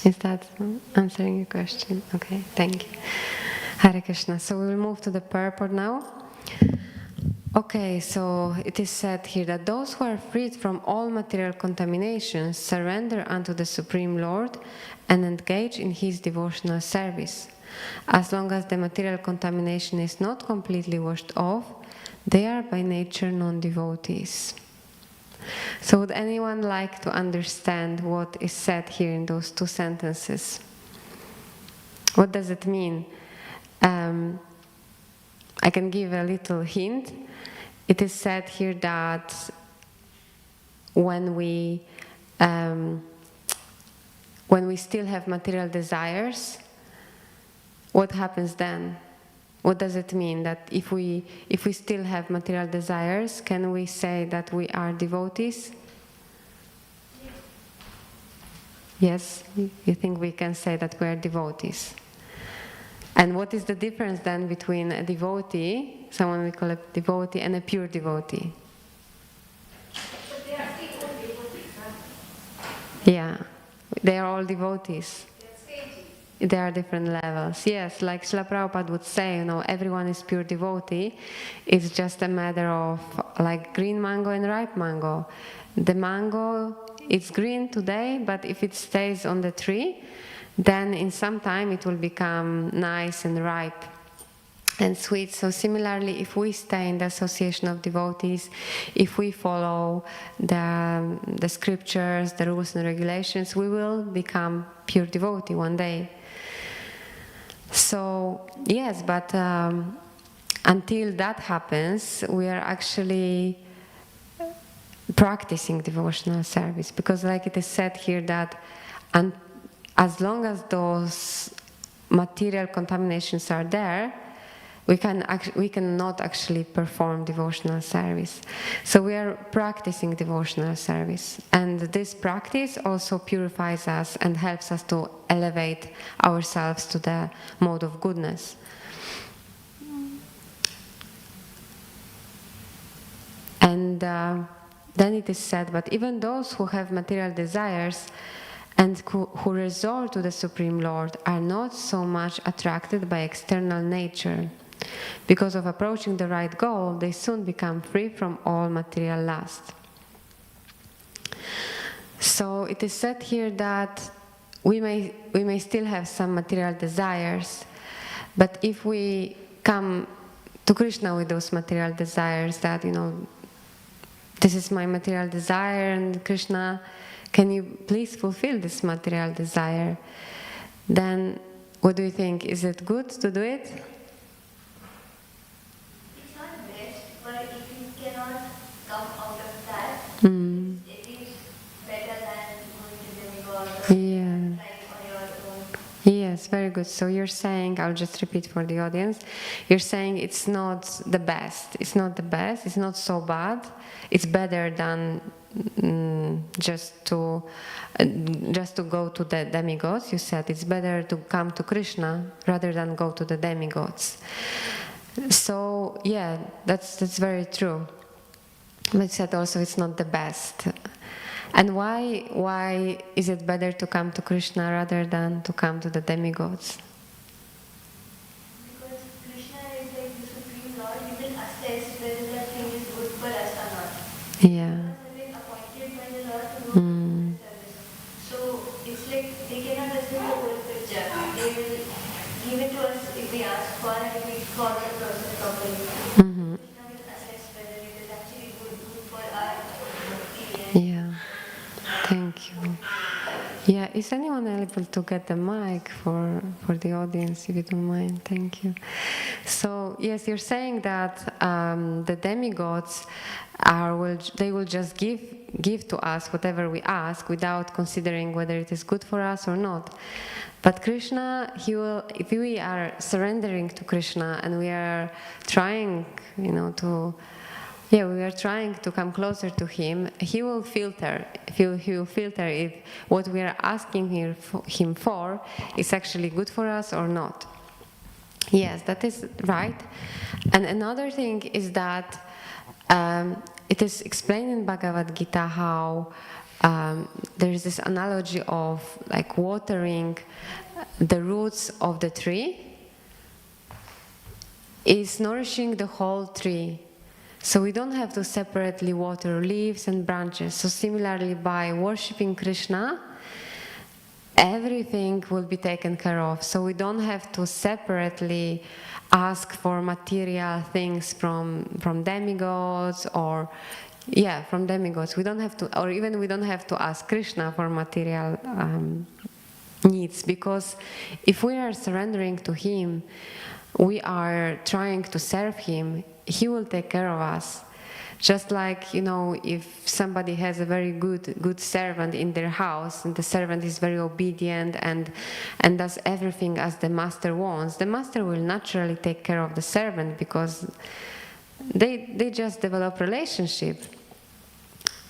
Is that answering your question? Okay, thank you. Hare Krishna. So we will move to the purport now. Okay, so it is said here that those who are freed from all material contaminations surrender unto the Supreme Lord and engage in His devotional service. As long as the material contamination is not completely washed off, they are by nature non-devotees. So would anyone like to understand what is said here in those two sentences? What does it mean? I can give a little hint. It is said here that when we still have material desires, what happens then? What does it mean that if we still have material desires, can we say that we are devotees? Yes, you think we can say that we are devotees. And what is the difference then between a devotee, someone we call a devotee, and a pure devotee? But they are still all devotees, right? Yeah, they are all devotees. They are stages. There are different levels. Yes, like Srila Prabhupada would say, everyone is pure devotee. It's just a matter of like green mango and ripe mango. The mango, it's green today, but if it stays on the tree, then in some time it will become nice and ripe and sweet. So similarly, if we stay in the association of devotees, if we follow the scriptures, the rules and regulations, we will become pure devotee one day. So yes, but until that happens, we are actually practicing devotional service, because like it is said here that as long as those material contaminations are there, we cannot actually perform devotional service. So we are practicing devotional service, and this practice also purifies us and helps us to elevate ourselves to the mode of goodness. And then it is said, but even those who have material desires and who resort to the Supreme Lord are not so much attracted by external nature. Because of approaching the right goal, they soon become free from all material lust. So it is said here that we may still have some material desires, but if we come to Krishna with those material desires, that this is my material desire, and Krishna, can you please fulfill this material desire? then what do you think? Is it good to do it? It's not best, but if you cannot come out of that, Mm. it is better than going to demigod or Yeah. trying on your own. Yes, very good. So you're saying, I'll just repeat for the audience, you're saying it's not the best. It's not the best. It's not so bad. It's better than just to go to the demigods. You said it's better to come to Krishna rather than go to the demigods. So yeah, that's very true. But you said also it's not the best. And why is it better to come to Krishna rather than to come to the demigods? Because Krishna is like the Supreme Lord, he will assess whether that thing is good for us or not. Yeah. Because have been appointed by the Lord to do Mm. service. So it's like they cannot assess the whole picture. They will give it to us if we ask for and if we follow the process properly. Mhm. Krishna will assess whether it is actually good for our experience. Yeah. Thank you. Yeah, is anyone able to get the mic for the audience, if you don't mind? Thank you. So yes, you're saying that the demigods they will just give to us whatever we ask without considering whether it is good for us or not. But Krishna, he will, if we are surrendering to Krishna and we are trying, we are trying to come closer to him, he will filter. He will filter if what we are asking him for is actually good for us or not. Yes, that is right. And another thing is that it is explained in Bhagavad Gita how there is this analogy of like watering the roots of the tree is nourishing the whole tree. So we don't have to separately water leaves and branches. So similarly, by worshipping Krishna, everything will be taken care of. So we don't have to separately ask for material things from demigods or from demigods. We don't have to, or even we don't have to ask Krishna for material needs, because if we are surrendering to him, we are trying to serve him. He will take care of us. Just like, if somebody has a very good servant in their house, and the servant is very obedient and does everything as the master wants, the master will naturally take care of the servant, because they just develop relationship.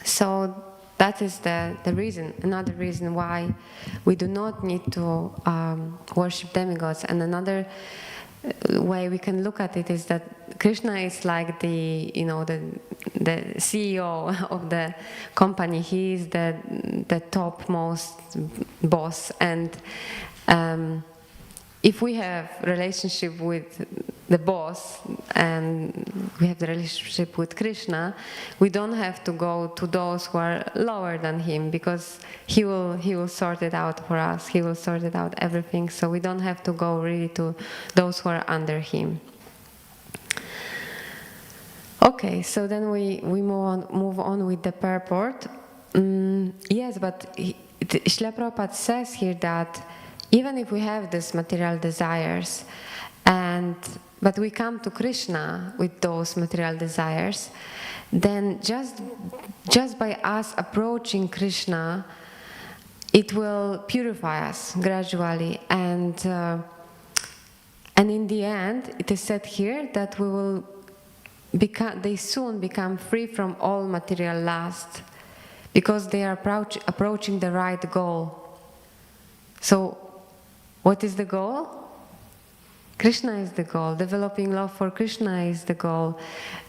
So that is the reason, another reason why we do not need to worship demigods. And another way we can look at it is that Krishna is like the CEO of the company. He is the topmost boss, and if we have relationship with the boss and we have the relationship with Krishna, we don't have to go to those who are lower than him, because he will sort it out for us. He will sort it out everything. So we don't have to go really to those who are under him. Okay, so then we move on with the purport. Yes, but Srila Prabhupada says here that even if we have these material desires, but we come to Krishna with those material desires, then just by us approaching Krishna, it will purify us gradually, and in the end, it is said here that they soon become free from all material lust, because they are approaching the right goal. So, what is the goal? Krishna is the goal. Developing love for Krishna is the goal.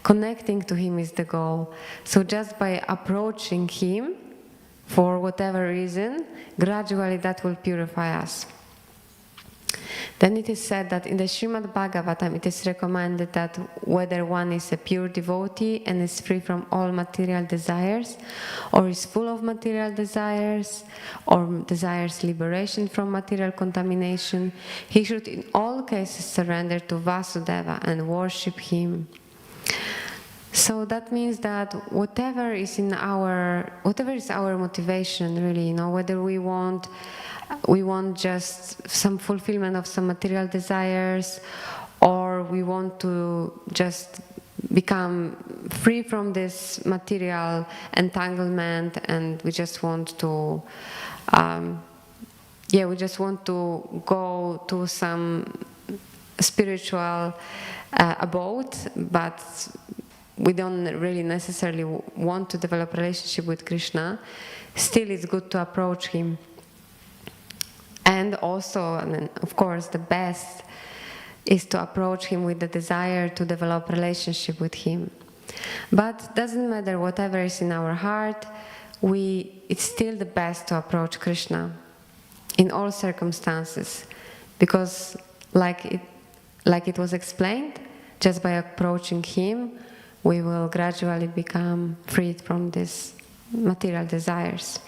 Connecting to him is the goal. So just by approaching him, for whatever reason, gradually that will purify us. Then it is said that in the Srimad Bhagavatam it is recommended that whether one is a pure devotee and is free from all material desires, or is full of material desires, or desires liberation from material contamination, he should in all cases surrender to Vasudeva and worship him. So that means that whatever is our motivation, really, whether we want just some fulfillment of some material desires, or we want to just become free from this material entanglement, and we just want to go to some spiritual abode, but we don't really necessarily want to develop a relationship with Krishna, still it's good to approach him. And also, of course, the best is to approach him with the desire to develop a relationship with him. But doesn't matter whatever is in our heart, it's still the best to approach Krishna in all circumstances, because like it was explained, just by approaching him, we will gradually become freed from these material desires.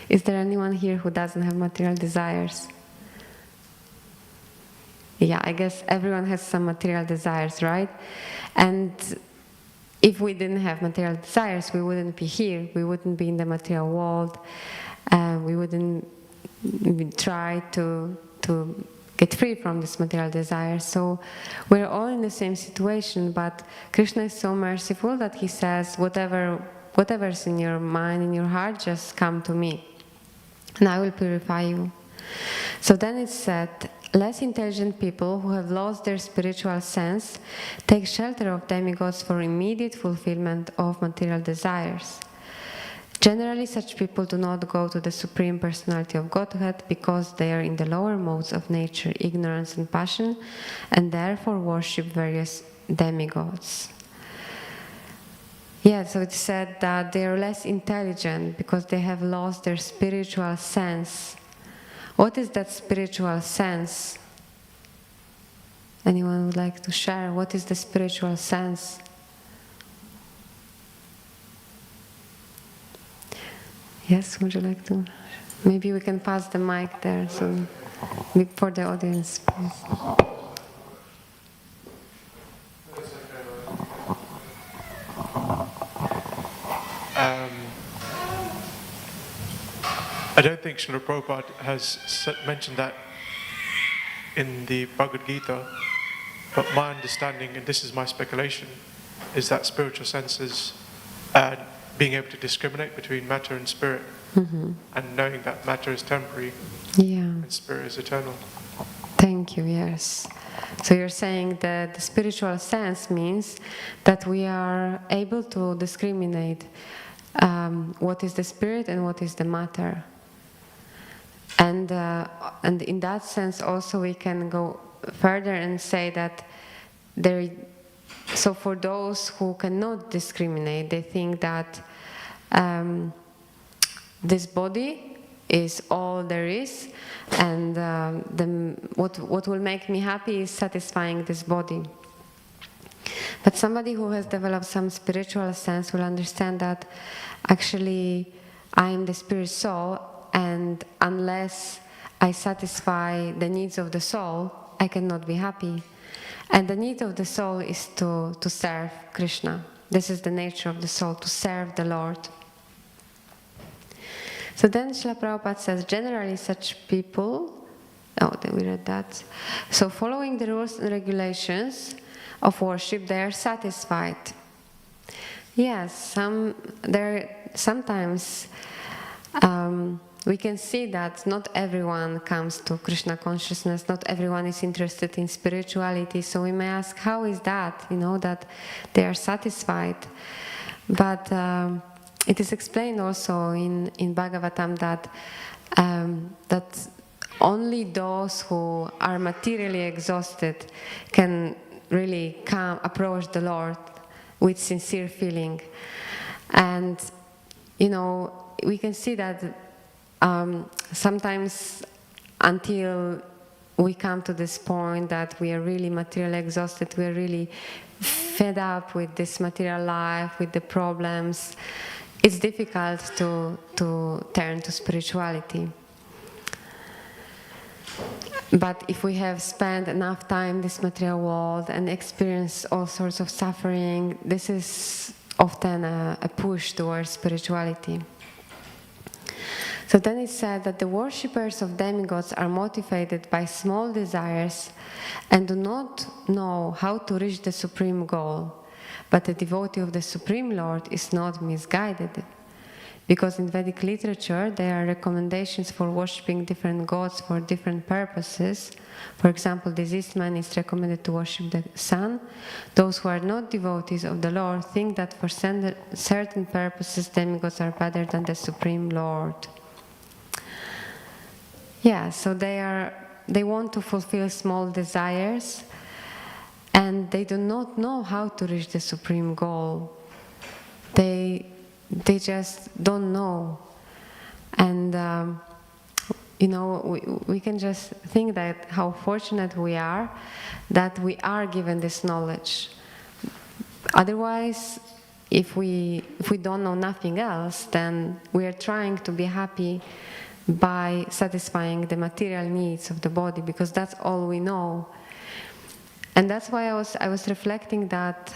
Is there anyone here who doesn't have material desires? Yeah, I guess everyone has some material desires, right? And if we didn't have material desires, we wouldn't be here, we wouldn't be in the material world, we wouldn't try to get free from this material desire. So we're all in the same situation, but Krishna is so merciful that he says, whatever's in your mind, in your heart, just come to me, and I will purify you. So then it's said, less intelligent people who have lost their spiritual sense take shelter of demigods for immediate fulfillment of material desires. Generally, such people do not go to the Supreme Personality of Godhead because they are in the lower modes of nature, ignorance and passion, and therefore worship various demigods. Yeah, so it said that they are less intelligent because they have lost their spiritual sense. What is that spiritual sense? Anyone would like to share? What is the spiritual sense? Yes, would you like to? Maybe we can pass the mic there for the audience, please. I don't think Srila Prabhupada has mentioned that in the Bhagavad Gita, but my understanding, and this is my speculation, is that spiritual senses and being able to discriminate between matter and spirit, and knowing that matter is temporary and spirit is eternal. Thank you, yes. So you're saying that the spiritual sense means that we are able to discriminate what is the spirit and what is the matter. And in that sense also we can go further and say that so for those who cannot discriminate, they think that this body is all there is, and what will make me happy is satisfying this body. But somebody who has developed some spiritual sense will understand that actually I am the spirit soul, and unless I satisfy the needs of the soul, I cannot be happy. And the need of the soul is to serve Krishna. This is the nature of the soul, to serve the Lord. So then Srila Prabhupada says, generally such people, we read that. So following the rules and regulations of worship, they are satisfied. Yes, sometimes we can see that not everyone comes to Krishna consciousness, not everyone is interested in spirituality, so we may ask, how is that, that they are satisfied? But it is explained also in Bhagavatam that only those who are materially exhausted can really approach the Lord with sincere feeling. And, we can see that sometimes until we come to this point that we are really materially exhausted, we are really fed up with this material life, with the problems, it's difficult to turn to spirituality. But if we have spent enough time in this material world and experienced all sorts of suffering, this is often a push towards spirituality. So then it said that the worshippers of demigods are motivated by small desires and do not know how to reach the supreme goal. But the devotee of the Supreme Lord is not misguided. Because in Vedic literature, there are recommendations for worshipping different gods for different purposes. For example, diseased man is recommended to worship the sun. Those who are not devotees of the Lord think that for certain purposes, demigods are better than the Supreme Lord. Yeah, so they want to fulfill small desires, and they do not know how to reach the supreme goal. They just don't know. And we can just think that how fortunate we are that we are given this knowledge. Otherwise, if we don't know nothing else, then we are trying to be happy by satisfying the material needs of the body, because that's all we know. And that's why I was reflecting that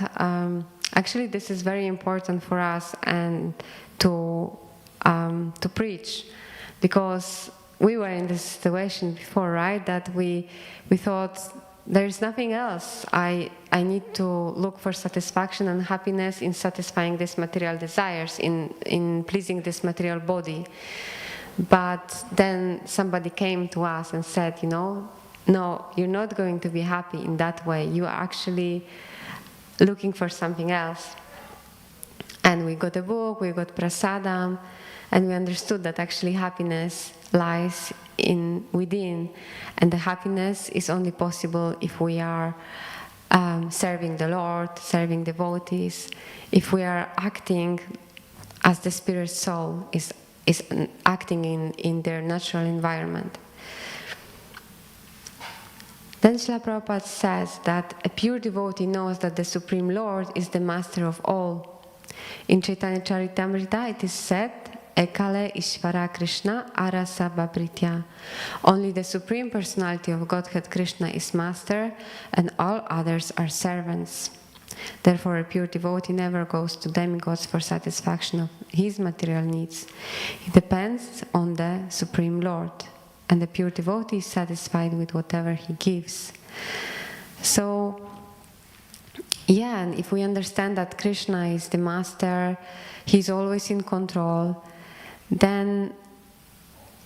actually this is very important for us and to preach, because we were in this situation before, right? That we thought there's nothing else. I need to look for satisfaction and happiness in satisfying these material desires, in pleasing this material body. But then somebody came to us and said, no, you're not going to be happy in that way. You are actually looking for something else. And we got a book, we got prasadam, and we understood that actually happiness lies within. And the happiness is only possible if we are serving the Lord, serving devotees, if we are acting as the spirit soul is acting in their natural environment. Then Srila Prabhupada says that a pure devotee knows that the Supreme Lord is the master of all. In Chaitanya Charitamrita it is said, Ekale Ishvara Krishna Arasa Babritya. Only the Supreme Personality of Godhead Krishna is master, and all others are servants. Therefore, a pure devotee never goes to demigods for satisfaction of his material needs. He depends on the Supreme Lord, and the pure devotee is satisfied with whatever he gives. So, yeah, and if we understand that Krishna is the master, he's always in control, then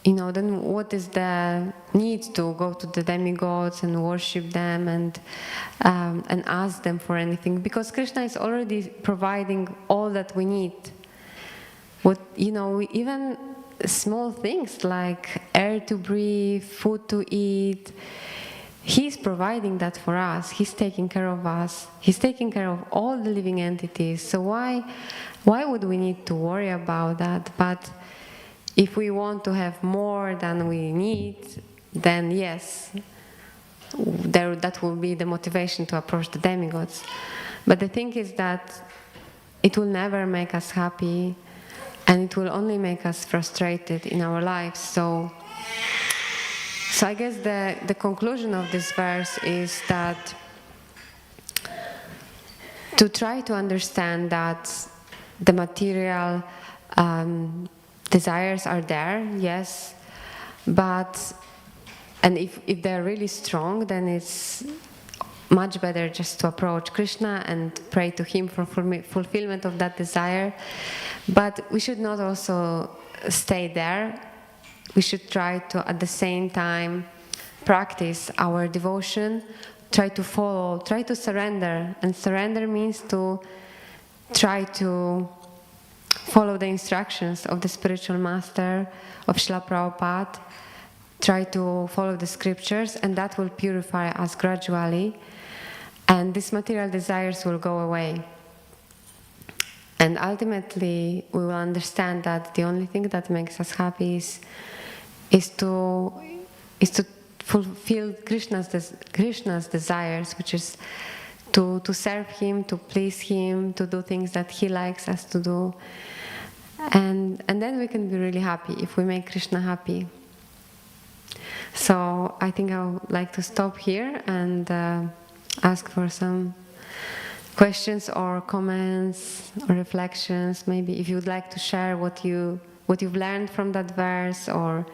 what is the need to go to the demigods and worship them and ask them for anything? Because Krishna is already providing all that we need. Even small things like air to breathe, food to eat, He's providing that for us. He's taking care of us. He's taking care of all the living entities. So why would we need to worry about that? But if we want to have more than we need, then yes, that will be the motivation to approach the demigods. But the thing is that it will never make us happy, and it will only make us frustrated in our lives. So I guess the conclusion of this verse is that to try to understand that the material desires are there, yes, and if they're really strong, then it's much better just to approach Krishna and pray to Him for fulfillment of that desire. But we should not also stay there. We should try to, at the same time, practice our devotion, try to follow, try to surrender. And surrender means to try to follow the instructions of the spiritual master, of Srila Prabhupada, try to follow the scriptures, and that will purify us gradually, and these material desires will go away. And ultimately, we will understand that the only thing that makes us happy is to fulfill Krishna's desires, which is to serve Him, to please Him, to do things that He likes us to do. And then we can be really happy if we make Krishna happy. So I think I would like to stop here and ask for some questions or comments or reflections. Maybe if you would like to share what you've learned from that verse, or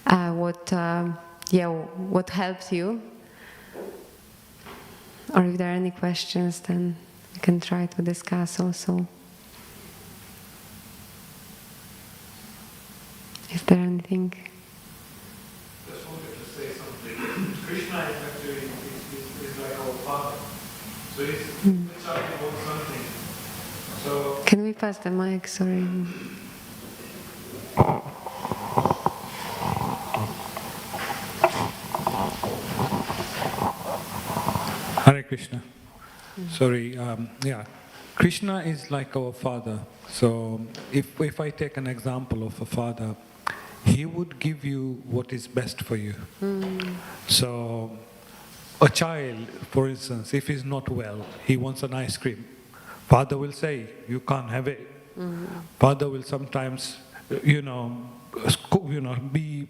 what helped you, or if there are any questions, then we can try to discuss also. Is there anything? Just wanted to say something. Krishna is actually is like our father. So he's talking about something. So Can we pass the mic? Sorry. Hare Krishna. Sorry, Krishna is like our father. So if I take an example of a father, he would give you what is best for you. So a child, for instance, if he's not well, he wants an ice cream. Father will say, you can't have it. Father will sometimes, be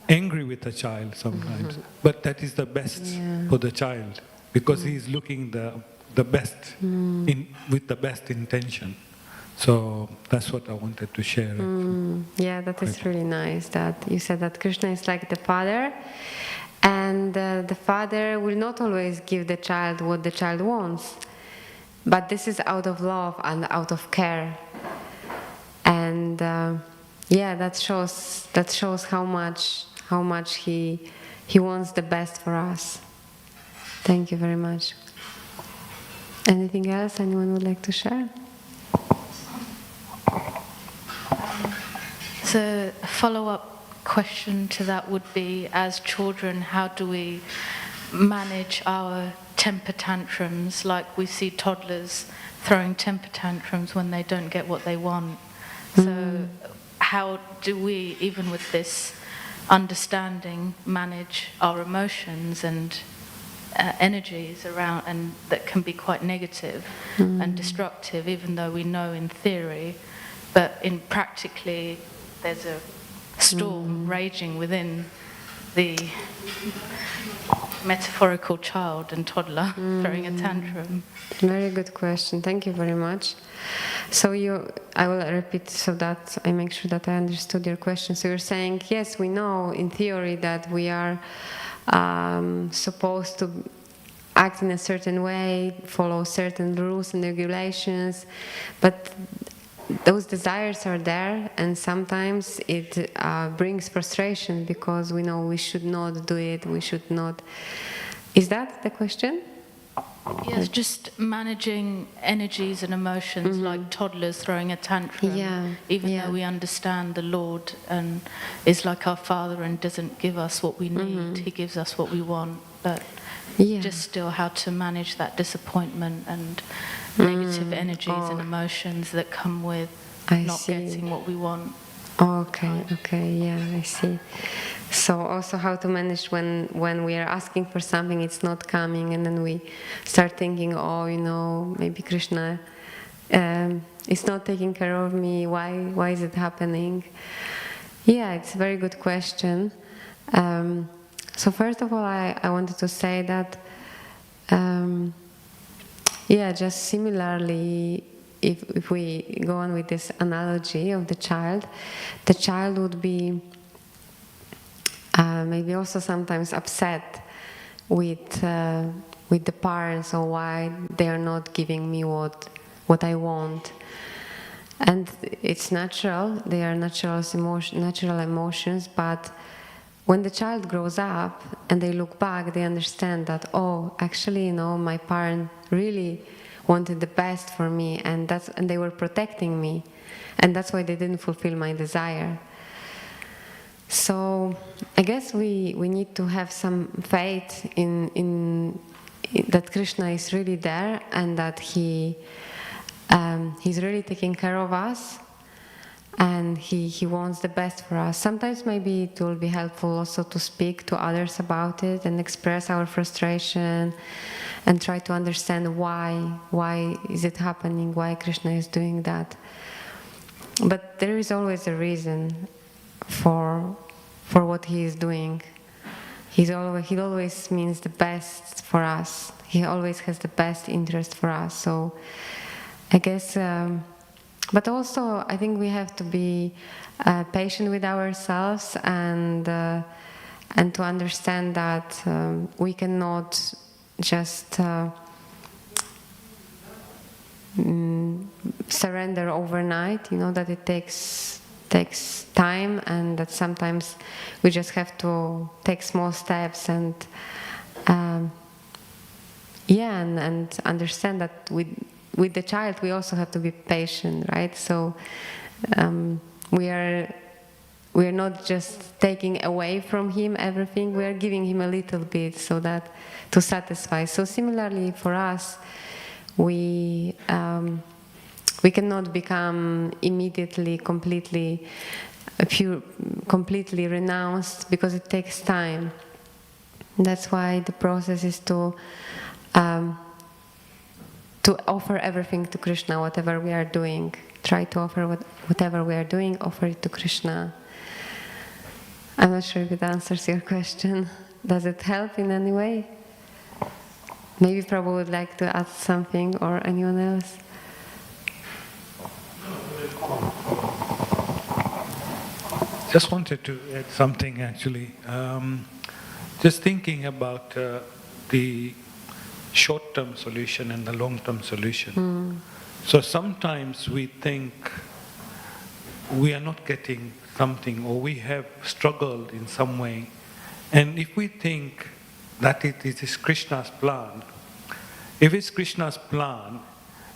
angry with the child sometimes. But that is the best for the child, because he is looking the best with the best intention. So that's what I wanted to share. Yeah, that is really nice that you said that Krishna is like the father, and the father will not always give the child what the child wants, but this is out of love and out of care. And that shows how much he wants the best for us. Thank you very much. Anything else anyone would like to share? So a follow-up question to that would be, as children, how do we manage our temper tantrums? Like we see toddlers throwing temper tantrums when they don't get what they want. So how do we, even with this understanding, manage our emotions and energies around, and that can be quite negative and destructive, even though we know in theory, but in practically there's a storm raging within the metaphorical child and toddler throwing a tantrum. Very good question. Thank you very much. So I will repeat so that I make sure that I understood your question. So you're saying, yes, we know in theory that we are supposed to act in a certain way, follow certain rules and regulations, but those desires are there, and sometimes it brings frustration because we know we should not do it, we should not. Is that the question? Yes, just managing energies and emotions like toddlers throwing a tantrum, even though we understand the Lord and is like our Father and doesn't give us what we need, He gives us what we want, but just still how to manage that disappointment and negative energies and emotions that come with not getting what we want. Okay, I see. So also how to manage when we are asking for something, it's not coming, and then we start thinking, maybe Krishna is not taking care of me, why is it happening? Yeah, it's a very good question. So first of all, I wanted to say that just similarly, if we go on with this analogy of the child would be maybe also sometimes upset with the parents on why they are not giving me what I want. And it's natural, they are natural emotions, but when the child grows up and they look back, they understand that, actually, my parent really wanted the best for me, and they were protecting me, and that's why they didn't fulfill my desire. So I guess we need to have some faith in that Krishna is really there, and that he's really taking care of us, and he wants the best for us. Sometimes maybe it will be helpful also to speak to others about it and express our frustration and try to understand why is it happening, why Krishna is doing that. But there is always a reason for for what he is doing. He always means the best for us. He always has the best interest for us. So I guess, but also I think we have to be patient with ourselves and to understand that we cannot just surrender overnight. That it takes time, and that sometimes we just have to take small steps and and understand that with the child we also have to be patient, right? So we are not just taking away from him everything, we are giving him a little bit so that to satisfy. So similarly for us, we cannot become immediately completely renounced, because it takes time. That's why the process is to offer everything to Krishna, whatever we are doing. Try to offer whatever we are doing, offer it to Krishna. I'm not sure if it answers your question. Does it help in any way? Maybe Prabhu would like to add something, or anyone else? Just wanted to add something actually. Just thinking about the short-term solution and the long-term solution. So sometimes we think we are not getting something, or we have struggled in some way. And if we think that it is Krishna's plan, if it's Krishna's plan,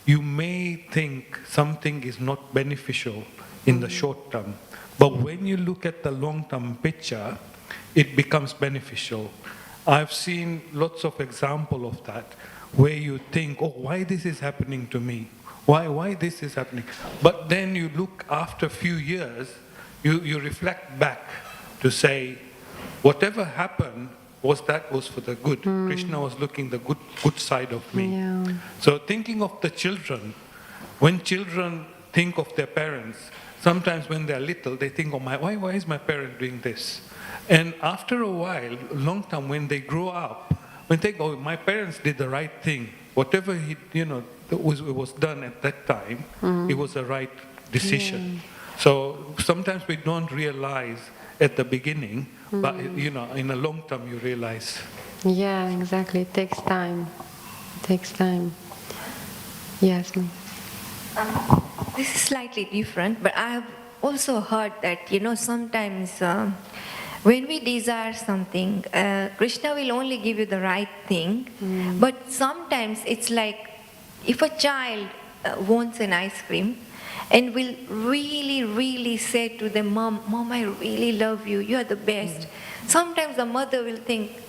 you may think something is not beneficial in the short term. But when you look at the long-term picture, it becomes beneficial. I've seen lots of examples of that, where you think, oh, why this is happening to me? Why this is happening? But then you look after a few years, you reflect back to say, whatever happened was for the good. Krishna was looking the good side of me. Yeah. So thinking of the children, when children think of their parents, sometimes when they're little, they think, why is my parent doing this? And after a while, long term, when they grow up, when they think, oh, my parents did the right thing. Whatever was done at that time, it was the right decision. So sometimes we don't realize at the beginning, but in the long term you realize. Yeah, exactly. It takes time. Yes, ma'am. This is slightly different, but I have also heard that, sometimes when we desire something, Krishna will only give you the right thing, but sometimes it's like if a child wants an ice cream and will really, really say to them, Mom, I really love you, you are the best. Sometimes the mother will think,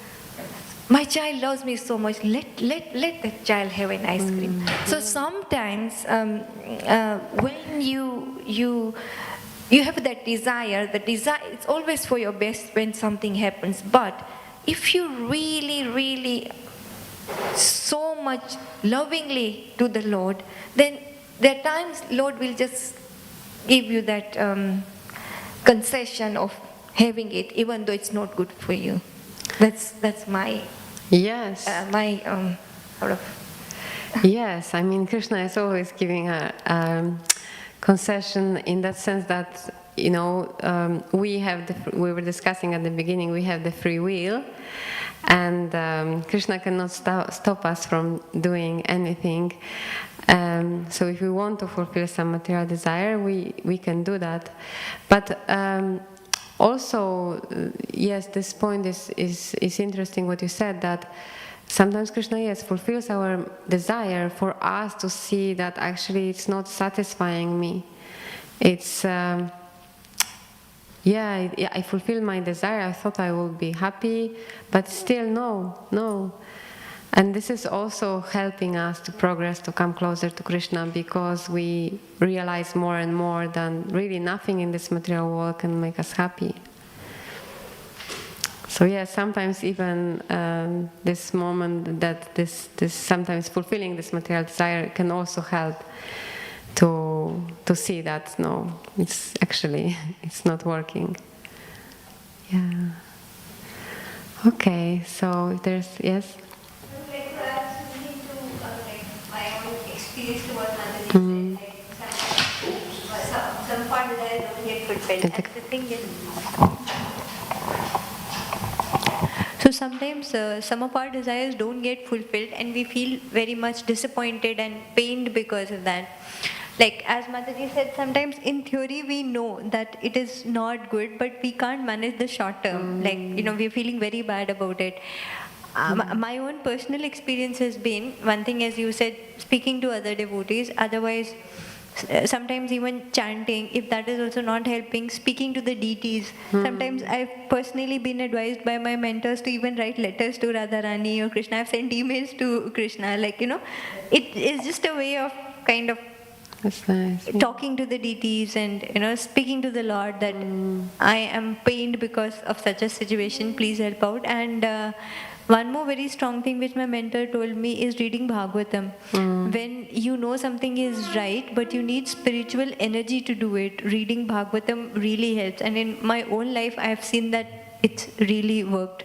my child loves me so much, let that child have an ice cream. So sometimes when you have that desire, it's always for your best when something happens. But if you really, really so much lovingly to the Lord, then there are times Lord will just give you that concession of having it, even though it's not good for you. That's my sort of. Yes, I mean Krishna is always giving a concession in that sense that we were discussing at the beginning, we have the free will, and Krishna cannot stop us from doing anything. So if we want to fulfill some material desire, we can do that. But also, yes, this point is interesting what you said, that sometimes Krishna, yes, fulfills our desire for us to see that actually it's not satisfying me. It's, I fulfilled my desire, I thought I would be happy, but still no. And this is also helping us to progress, to come closer to Krishna, because we realize more and more that really nothing in this material world can make us happy. So yeah, sometimes even this moment that this sometimes fulfilling this material desire can also help to see that no, it's not working. Yeah. Okay, so if there's, yes? Like I was listening to like my own experience to what Nandini said, like some part that I don't get fulfilled. And the thing is, so sometimes some of our desires don't get fulfilled and we feel very much disappointed and pained because of that. Like as Mataji said, sometimes in theory we know that it is not good, but we can't manage the short term. Like, we're feeling very bad about it. My own personal experience has been, one thing as you said, speaking to other devotees, otherwise sometimes even chanting, if that is also not helping, speaking to the deities. Sometimes I've personally been advised by my mentors to even write letters to Radharani or Krishna. I've sent emails to Krishna, like, it is just a way of kind of That's nice. talking to the deities and speaking to the Lord that I am pained because of such a situation, please help out. And one more very strong thing which my mentor told me is reading Bhagavatam. When you know something is right but you need spiritual energy to do it, reading Bhagavatam really helps. And in my own life I have seen that it's really worked.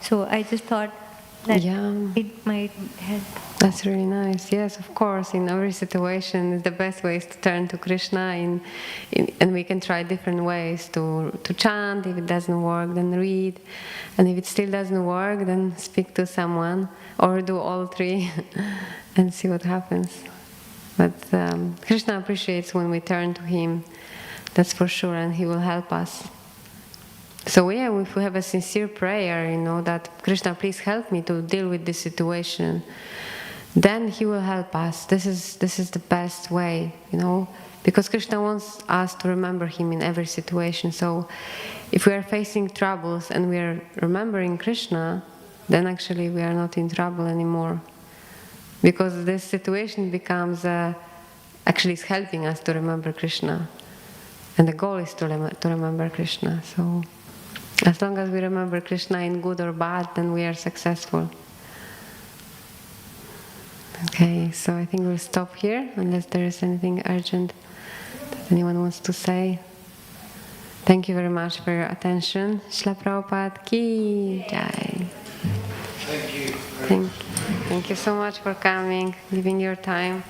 So I just thought that it might help. That's really nice. Yes, of course. In every situation, the best way is to turn to Krishna, and we can try different ways to chant. If it doesn't work, then read, and if it still doesn't work, then speak to someone or do all three, and see what happens. But Krishna appreciates when we turn to him. That's for sure, and he will help us. So yeah, if we have a sincere prayer, that Krishna, please help me to deal with this situation, then he will help us. This is the best way, because Krishna wants us to remember him in every situation. So if we are facing troubles and we are remembering Krishna, then actually we are not in trouble anymore, because this situation becomes actually is helping us to remember Krishna, and the goal is to remember Krishna. So as long as we remember Krishna in good or bad, then we are successful. Okay, so I think we'll stop here, unless there is anything urgent that anyone wants to say. Thank you very much for your attention. Shila Prabhupada ki jai. Thank you. Thank you so much for coming, giving your time.